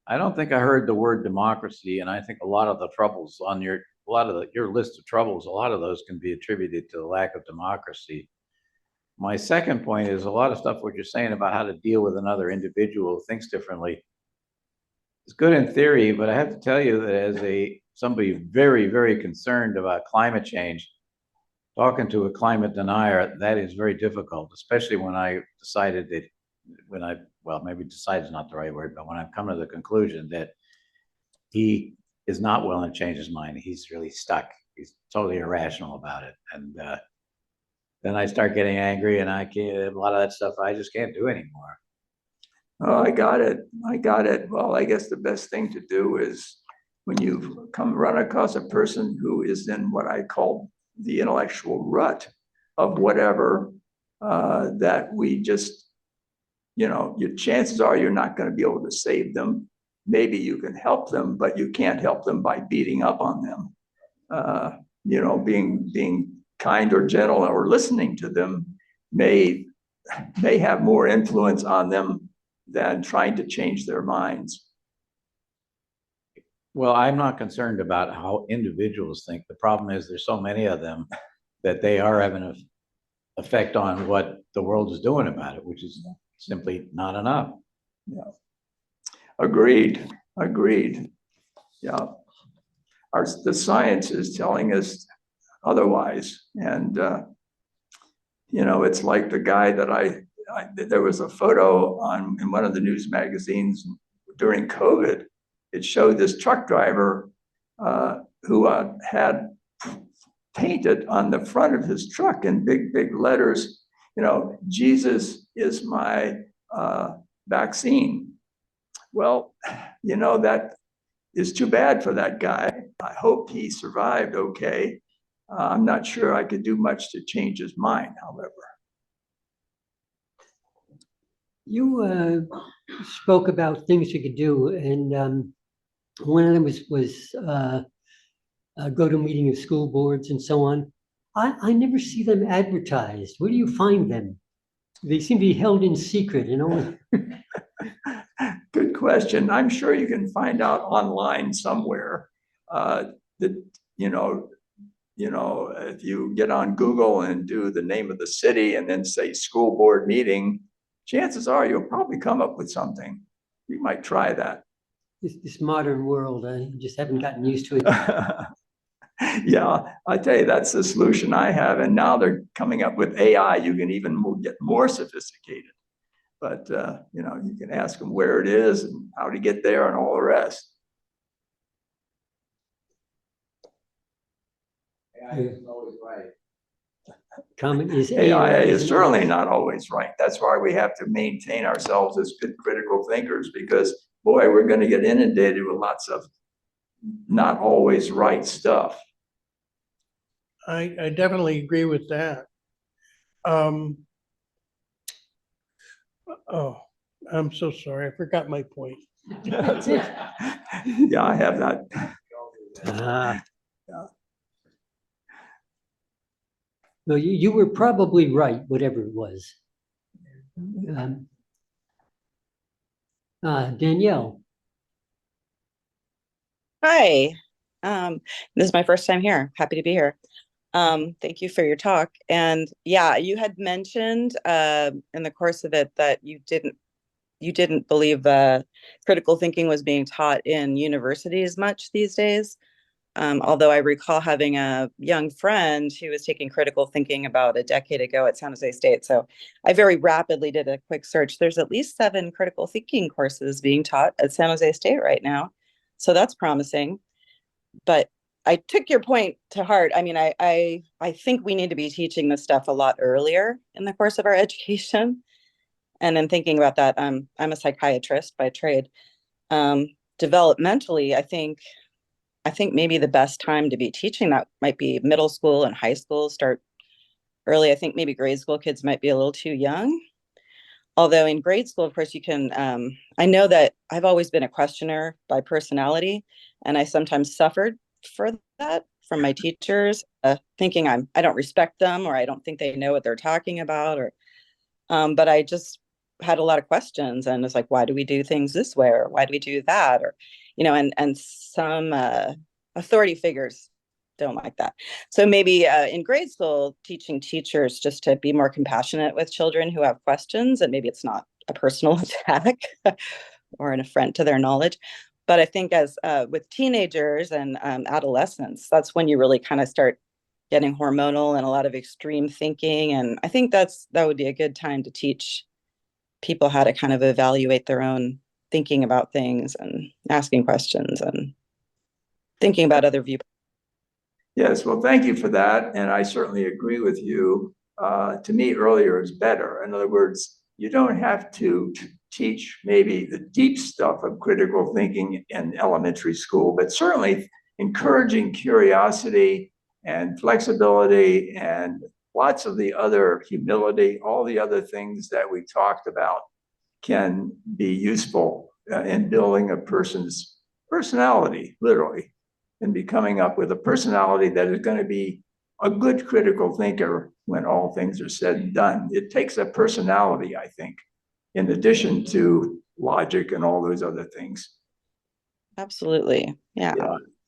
I don't think I heard the word democracy, and I think a lot of the troubles on your list of troubles, a lot of those can be attributed to the lack of democracy. My second point is a lot of stuff what you're saying about how to deal with another individual who thinks differently. It's good in theory, but I have to tell you that as somebody very, very concerned about climate change, talking to a climate denier, that is very difficult, especially when I decided that maybe decide is not the right word, but when I've come to the conclusion that he is not willing to change his mind, he's really stuck. He's totally irrational about it. And then I start getting angry, and a lot of that stuff I just can't do anymore.
Oh, I got it. Well, I guess the best thing to do is when you run across a person who is in what I call the intellectual rut of whatever, that we just, your chances are you're not going to be able to save them. Maybe you can help them, but you can't help them by beating up on them. Being kind or gentle or listening to them may have more influence on them than trying to change their minds.
Well, I'm not concerned about how individuals think. The problem is there's so many of them that they are having an effect on what the world is doing about it, which is simply not enough.
Yeah. Agreed. Yeah. The science is telling us otherwise. And, you know, it's like the guy that there was a photo in one of the news magazines during COVID. It showed this truck driver who had painted on the front of his truck in big, big letters, you know, Jesus is my vaccine. Well, you know, that is too bad for that guy. I hope he survived okay. I'm not sure I could do much to change his mind, however.
You spoke about things you could do, and one of them was go to a meeting of school boards and so on. I never see them advertised. Where do you find them? They seem to be held in secret, you know?
Good question. I'm sure you can find out online somewhere that, you know, if you get on Google and do the name of the city and then say school board meeting, chances are you'll probably come up with something. You might try that.
This modern world, I just haven't gotten used to it.
Yeah, I tell you, that's the solution I have. And now they're coming up with AI. You can even get more sophisticated. But, you know, you can ask them where it is and how to get there and all the rest.
AI isn't always right.
Comment is
AI is
isn't
certainly
always-
not always right. That's why we have to maintain ourselves as good critical thinkers, because, boy, we're going to get inundated with lots of not always right stuff.
I definitely agree with that. Oh, I'm so sorry. I forgot my point.
Yeah, I have that.
Ah.
Yeah.
No, you were probably right, whatever it was. Danielle.
Hi, this is my first time here. Happy to be here. Thank you for your talk. And yeah, you had mentioned in the course of it that you didn't believe critical thinking was being taught in universities much these days. Although I recall having a young friend who was taking critical thinking about a decade ago at San Jose State. So I very rapidly did a quick search. There's at least 7 critical thinking courses being taught at San Jose State right now. So that's promising. But I took your point to heart. I mean, I think we need to be teaching this stuff a lot earlier in the course of our education. And in thinking about that, I'm a psychiatrist by trade. Developmentally, I think maybe the best time to be teaching that might be middle school and high school. Start early. I think maybe grade school kids might be a little too young. Although in grade school, of course, you can, I know that I've always been a questioner by personality, and I sometimes suffered for that from my teachers, thinking I don't respect them, or I don't think they know what they're talking about, or, but I just had a lot of questions, and it's like, why do we do things this way, or why do we do that, or, you know, and some authority figures don't like that. So maybe in grade school, teaching teachers just to be more compassionate with children who have questions, and maybe it's not a personal attack or an affront to their knowledge. But I think as with teenagers and adolescents, that's when you really kind of start getting hormonal and a lot of extreme thinking. And I think that would be a good time to teach people how to kind of evaluate their own thinking about things and asking questions and thinking about other viewpoints.
Yes, well, thank you for that. And I certainly agree with you. To me, earlier is better. In other words, you don't have to teach maybe the deep stuff of critical thinking in elementary school, but certainly encouraging curiosity and flexibility and lots of the other humility, all the other things that we talked about can be useful in building a person's personality, literally, and be coming up with a personality that is going to be a good critical thinker when all things are said and done. It takes a personality, I think, in addition to logic and all those other things.
Absolutely. Yeah.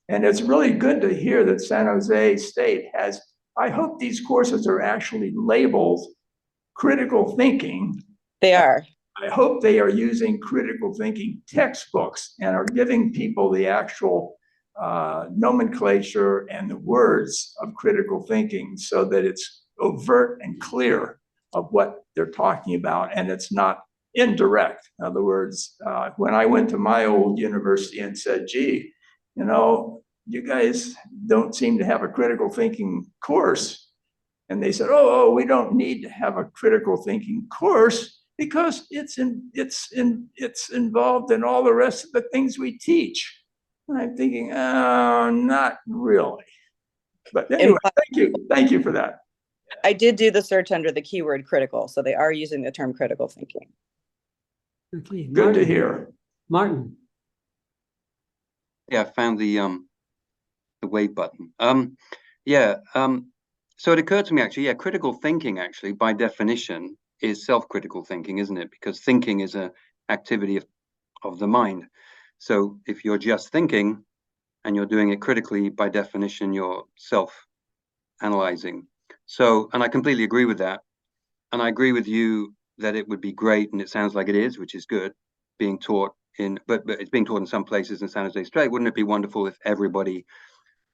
And it's really good to hear that San Jose State has, I hope these courses are actually labeled critical thinking.
They are.
I hope they are using critical thinking textbooks and are giving people the actual nomenclature and the words of critical thinking so that it's overt and clear of what they're talking about, and it's not indirect. In other words, when I went to my old university and said, gee, you know, you guys don't seem to have a critical thinking course. And they said, oh, we don't need to have a critical thinking course because it's involved in all the rest of the things we teach. And I'm thinking, oh, not really. But anyway, thank you for that.
I did do the search under the keyword critical, so they are using the term critical thinking.
Okay,
Good to hear.
Martin.
Yeah, I found the wave button. So it occurred to me actually, yeah, critical thinking actually by definition is self-critical thinking, isn't it? Because thinking is an activity of the mind. So if you're just thinking and you're doing it critically, by definition, you're self-analyzing. So, and I completely agree with that. And I agree with you that it would be great, and it sounds like it is, which is good, being taught but it's being taught in some places in San Jose State. Wouldn't it be wonderful if everybody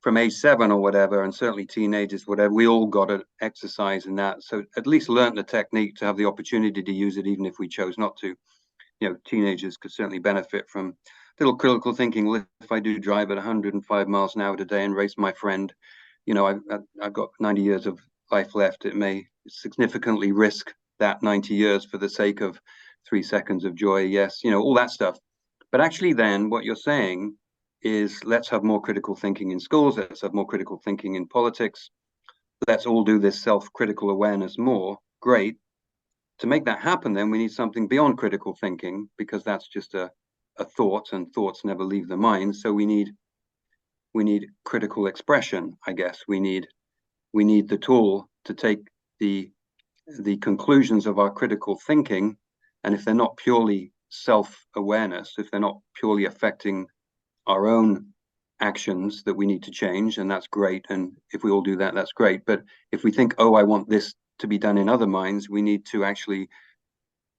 from age 7 or whatever, and certainly teenagers, whatever, we all got to exercise in that. So at least learn the technique to have the opportunity to use it, even if we chose not to. You know, teenagers could certainly benefit from little critical thinking. If I do drive at 105 miles an hour today and race my friend, you know, I've got 90 years of life left. It may significantly risk that 90 years for the sake of 3 seconds of joy. Yes, you know, all that stuff. But actually then what you're saying is let's have more critical thinking in schools. Let's have more critical thinking in politics. Let's all do this self-critical awareness more. Great. To make that happen, then we need something beyond critical thinking, because that's just a thought, and thoughts never leave the mind. So we need critical expression, I guess. We need the tool to take the conclusions of our critical thinking, and if they're not purely self-awareness, if they're not purely affecting our own actions that we need to change, and that's great, and if we all do that, that's great. But if we think, oh, I want this to be done in other minds, we need to actually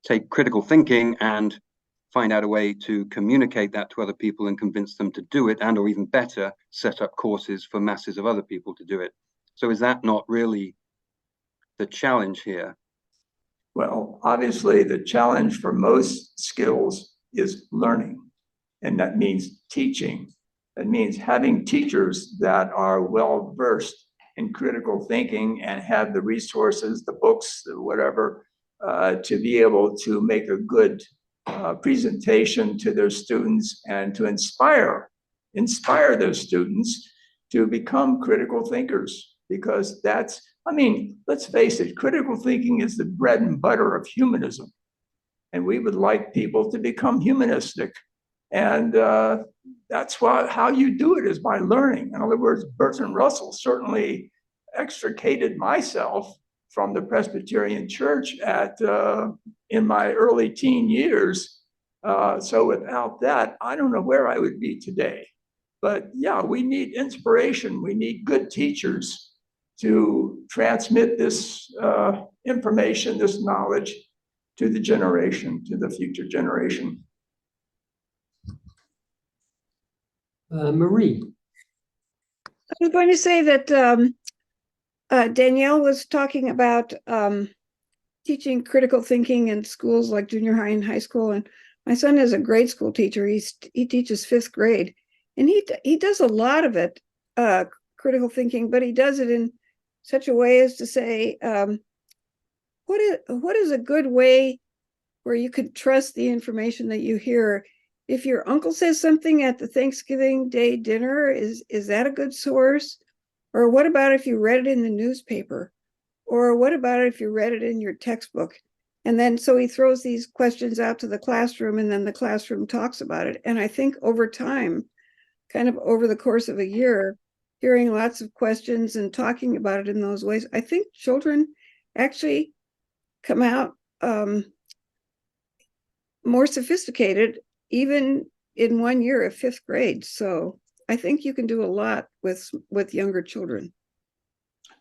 take critical thinking and find out a way to communicate that to other people and convince them to do it, and or even better, set up courses for masses of other people to do it. So is that not really the challenge here?
Well, obviously the challenge for most skills is learning, and that means teaching. That means having teachers that are well versed in critical thinking and have the resources, the books, whatever, to be able to make a good presentation to their students and to inspire those students to become critical thinkers. Because that's, I mean, let's face it, critical thinking is the bread and butter of humanism. And we would like people to become humanistic. And that's how you do it, is by learning. In other words, Bertrand Russell certainly extricated myself from the Presbyterian Church in my early teen years. So without that, I don't know where I would be today. But yeah, we need inspiration. We need good teachers to transmit this information, this knowledge to the future generation.
Marie.
I was going to say that Danielle was talking about teaching critical thinking in schools like junior high and high school. And my son is a grade school teacher. He teaches 5th grade, and he does a lot of it, critical thinking, but he does it in such a way as to say, what is a good way where you could trust the information that you hear? If your uncle says something at the Thanksgiving Day dinner, is that a good source? Or what about if you read it in the newspaper? Or what about if you read it in your textbook? And then so he throws these questions out to the classroom, and then the classroom talks about it. And I think over time, kind of over the course of a year, hearing lots of questions and talking about it in those ways, I think children actually come out more sophisticated, even in 1 year of 5th grade. So I think you can do a lot with younger children.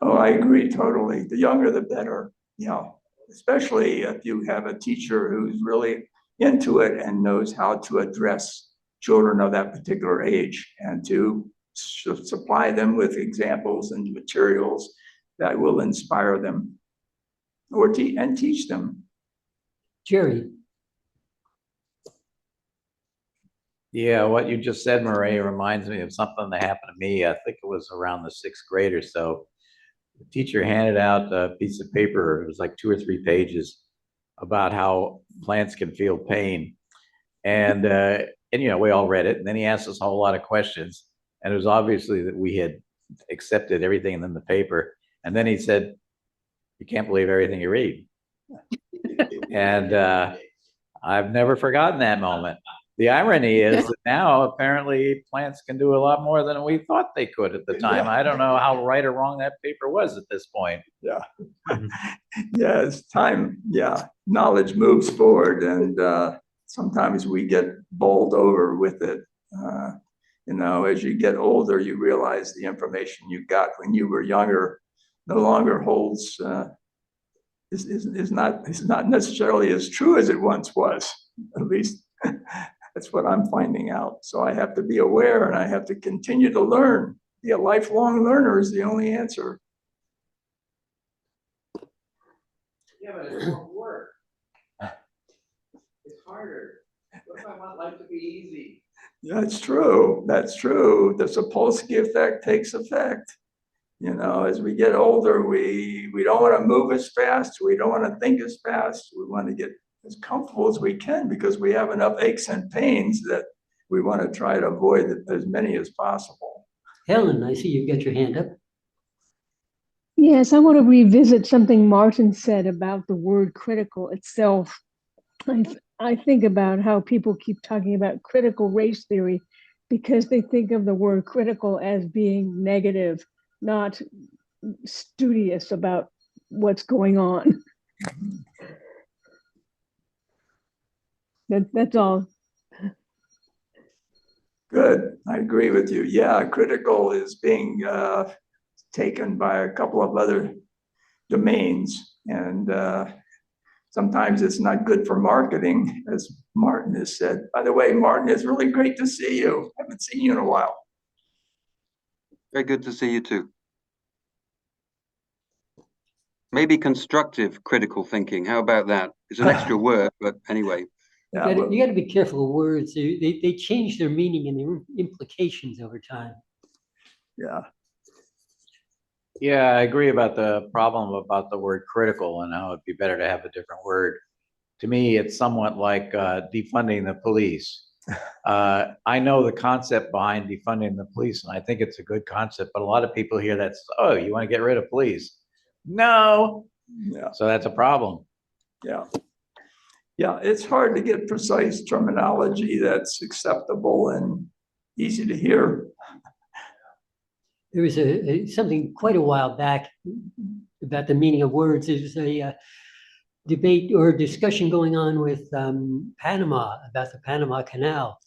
Oh, I agree totally. The younger, the better. Yeah, especially if you have a teacher who's really into it and knows how to address children of that particular age, and to supply them with examples and materials that will inspire them or teach them.
Jerry,
Yeah, what you just said, Murray, reminds me of something that happened to me. I think it was around the 6th grade or so. The teacher handed out a piece of paper, it was like 2 or 3 pages, about how plants can feel pain. And you know, we all read it, and then he asked us a whole lot of questions, and it was obviously that we had accepted everything in the paper. And then he said, "You can't believe everything you read." And I've never forgotten that moment. The irony is that now apparently plants can do a lot more than we thought they could at the time. I don't know how right or wrong that paper was at this point.
Yeah. Yeah, as time, knowledge moves forward, and sometimes we get bowled over with it. You know, as you get older, you realize the information you got when you were younger no longer holds, is not necessarily as true as it once was. At least that's what I'm finding out. So I have to be aware, and I have to continue to learn. Be a lifelong learner is the only answer.
Yeah, but it's more work. It's harder. What if I want life to be easy?
That's true. That's true. The Sapolsky effect takes effect. You know, as we get older, we don't want to move as fast. We don't want to think as fast. We want to get as comfortable as we can because we have enough aches and pains that we want to try to avoid as many as possible.
Helen, I see you've got your hand up.
Yes, I want to revisit something Martin said about the word critical itself. I think about how people keep talking about critical race theory because they think of the word critical as being negative, not studious about what's going on. That's all.
Good. I agree with you. Yeah, critical is being taken by a couple of other domains, and sometimes it's not good for marketing, as Martin has said. By the way, Martin, it's really great to see you. I haven't seen you in a while.
Very good to see you too. Maybe constructive critical thinking. How about that? It's an extra word, but anyway.
Yeah,
You got to be careful of words. They change their meaning and their implications over time.
yeah.
Yeah, I agree about the problem about the word critical and how it'd be better to have a different word. To me, it's somewhat like defunding the police. I know the concept behind defunding the police, and I think it's a good concept, but a lot of people hear that, oh, you want to get rid of police? No.
Yeah.
So that's a problem.
Yeah. Yeah, it's hard to get precise terminology that's acceptable and easy to hear.
There was something quite a while back about the meaning of words. There was a debate or discussion going on with Panama about the Panama Canal.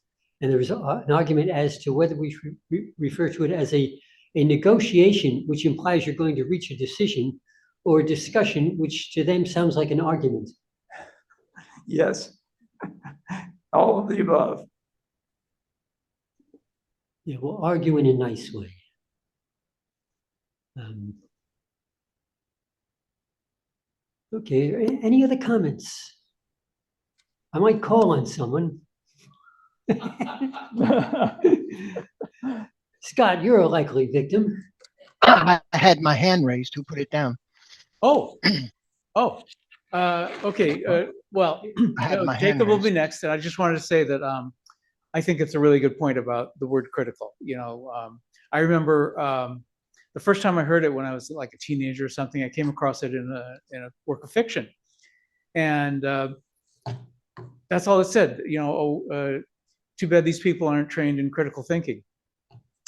And there was an argument as to whether we should refer to it as a negotiation, which implies you're going to reach a decision, or a discussion, which to them sounds like an argument.
Yes, all of the above.
Yeah, we'll argue in a nice way. Okay, any other comments? I might call on someone. Scott, you're a likely victim.
I had my hand raised. Who put it down?
Oh, okay. Well, Jacob will be next, and I just wanted to say that I think it's a really good point about the word critical. You know, I remember the first time I heard it when I was like a teenager or something. I came across it in a work of fiction, and that's all it said. You know, too bad these people aren't trained in critical thinking.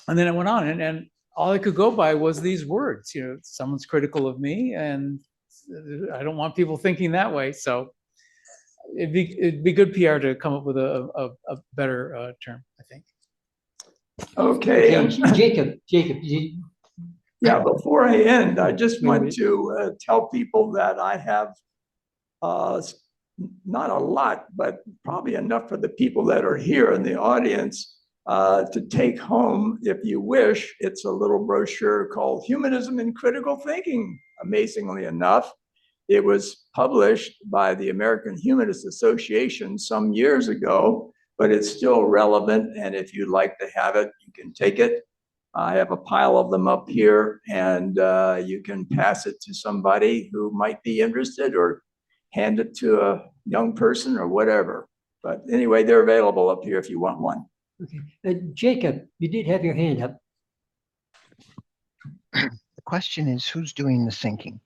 And then it went on, and all I could go by was these words. You know, someone's critical of me, and I don't want people thinking that way. So it'd be good PR to come up with a better term, I think.
Okay.
Jacob,
yeah, before I end, I just want to tell people that I have not a lot, but probably enough for the people that are here in the audience to take home if you wish. It's a little brochure called Humanism and Critical Thinking, amazingly enough. It was published by the American Humanist Association some years ago, but it's still relevant. And if you'd like to have it, you can take it. I have a pile of them up here, and you can pass it to somebody who might be interested, or hand it to a young person or whatever. But anyway, they're available up here if you want one.
Okay. Jacob, you did have your hand up.
The question is, who's doing the thinking?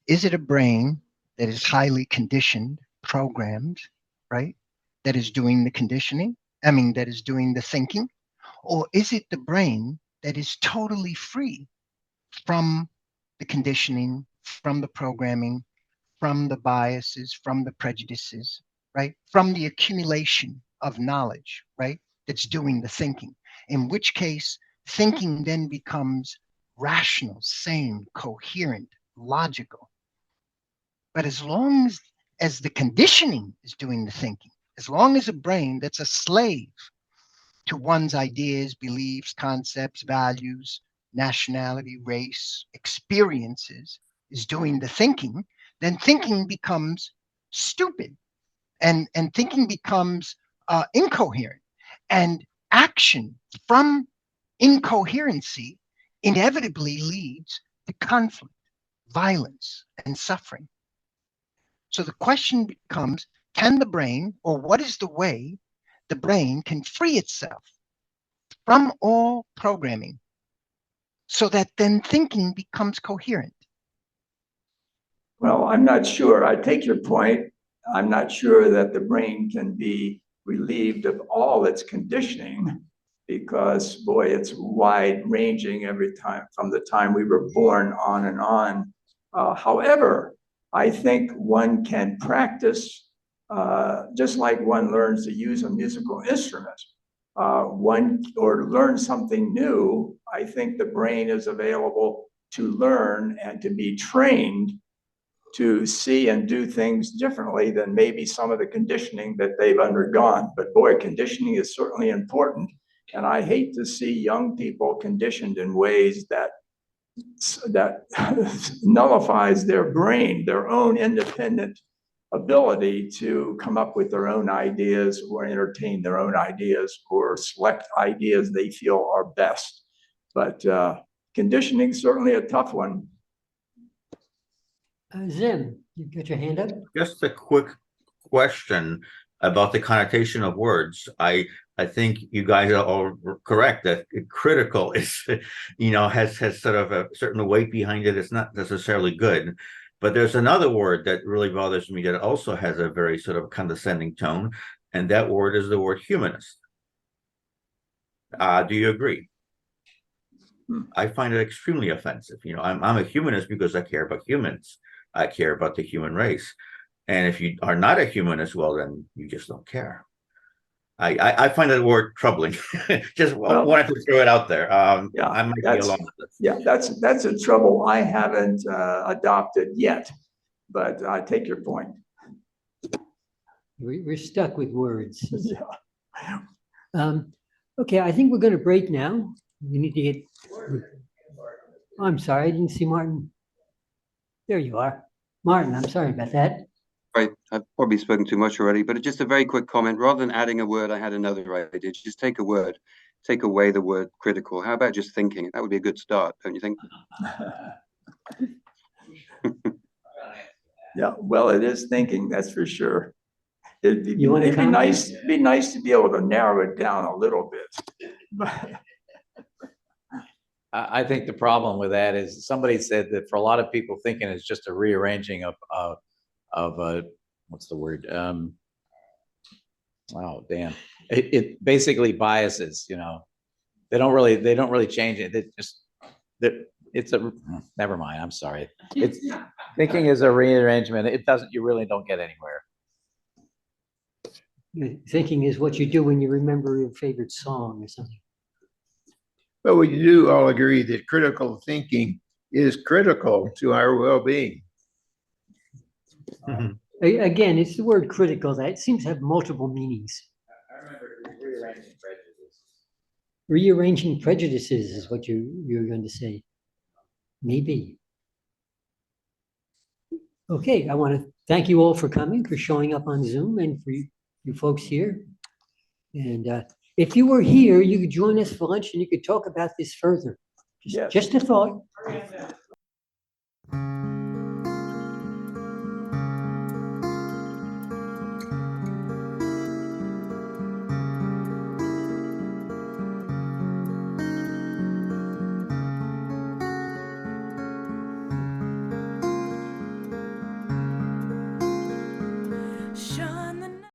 Is it a brain that is highly conditioned, programmed, right? That is doing the conditioning? I mean, that is doing the thinking? Or is it the brain that is totally free from the conditioning, from the programming, from the biases, from the prejudices, right? From the accumulation of knowledge, right? That's doing the thinking. In which case, thinking then becomes rational, sane, coherent, logical. But as long as the conditioning is doing the thinking, as long as a brain that's a slave to one's ideas, beliefs, concepts, values, nationality, race, experiences is doing the thinking, then thinking becomes stupid, and thinking becomes incoherent, and action from incoherency inevitably leads to conflict, violence, and suffering. So the question becomes, can the brain, or what is the way the brain can free itself from all programming so that then thinking becomes coherent?
Well, I'm not sure. I take your point. I'm not sure that the brain can be relieved of all its conditioning, because, boy, it's wide ranging every time from the time we were born on and on. However, I think one can practice just like one learns to use a musical instrument. Or learn something new. I think the brain is available to learn and to be trained to see and do things differently than maybe some of the conditioning that they've undergone. But boy, conditioning is certainly important. And I hate to see young people conditioned in ways that nullifies their brain, their own independent ability to come up with their own ideas, or entertain their own ideas, or select ideas they feel are best. But conditioning is certainly a tough one.
Zim, you got your hand up?
Just a quick question about the connotation of words. I think you guys are all correct that critical is, has sort of a certain weight behind it. It's not necessarily good. But there's another word that really bothers me that also has a very sort of condescending tone, and that word is the word humanist. Do you agree? I find it extremely offensive. I'm a humanist because I care about humans. I care about the human race. And if you are not a humanist, well, then you just don't care. I find that word troubling. Just wanted to throw it out there.
Yeah,
I might be alone with this.
Yeah, that's a trouble I haven't adopted yet, but I take your point.
We're stuck with words.
Yeah.
Okay, I think we're going to break now. We need to get. I'm sorry, I didn't see Martin. There you are. Martin, I'm sorry about that.
Right, I've probably spoken too much already, but just a very quick comment. Rather than adding a word, I had another idea. Just take a word, take away the word critical. How about just thinking? That would be a good start, don't you think?
Yeah, well, it is thinking, that's for sure. It'd be nice to be able to narrow it down a little bit.
I think the problem with that is somebody said that for a lot of people, thinking is just a rearranging of what's the word? Oh, damn. It basically biases, they don't really change it. Never mind. I'm sorry. It's thinking is a rearrangement. You really don't get anywhere.
Thinking is what you do when you remember your favorite song or something.
But we do all agree that critical thinking is critical to our well-being.
Again, it's the word critical that seems to have multiple meanings.
I remember rearranging prejudices.
Rearranging prejudices is what you're going to say. Maybe. Okay, I want to thank you all for coming, for showing up on Zoom, and for you folks here. And if you were here, you could join us for lunch and you could talk about this further.
Yes.
Just a thought.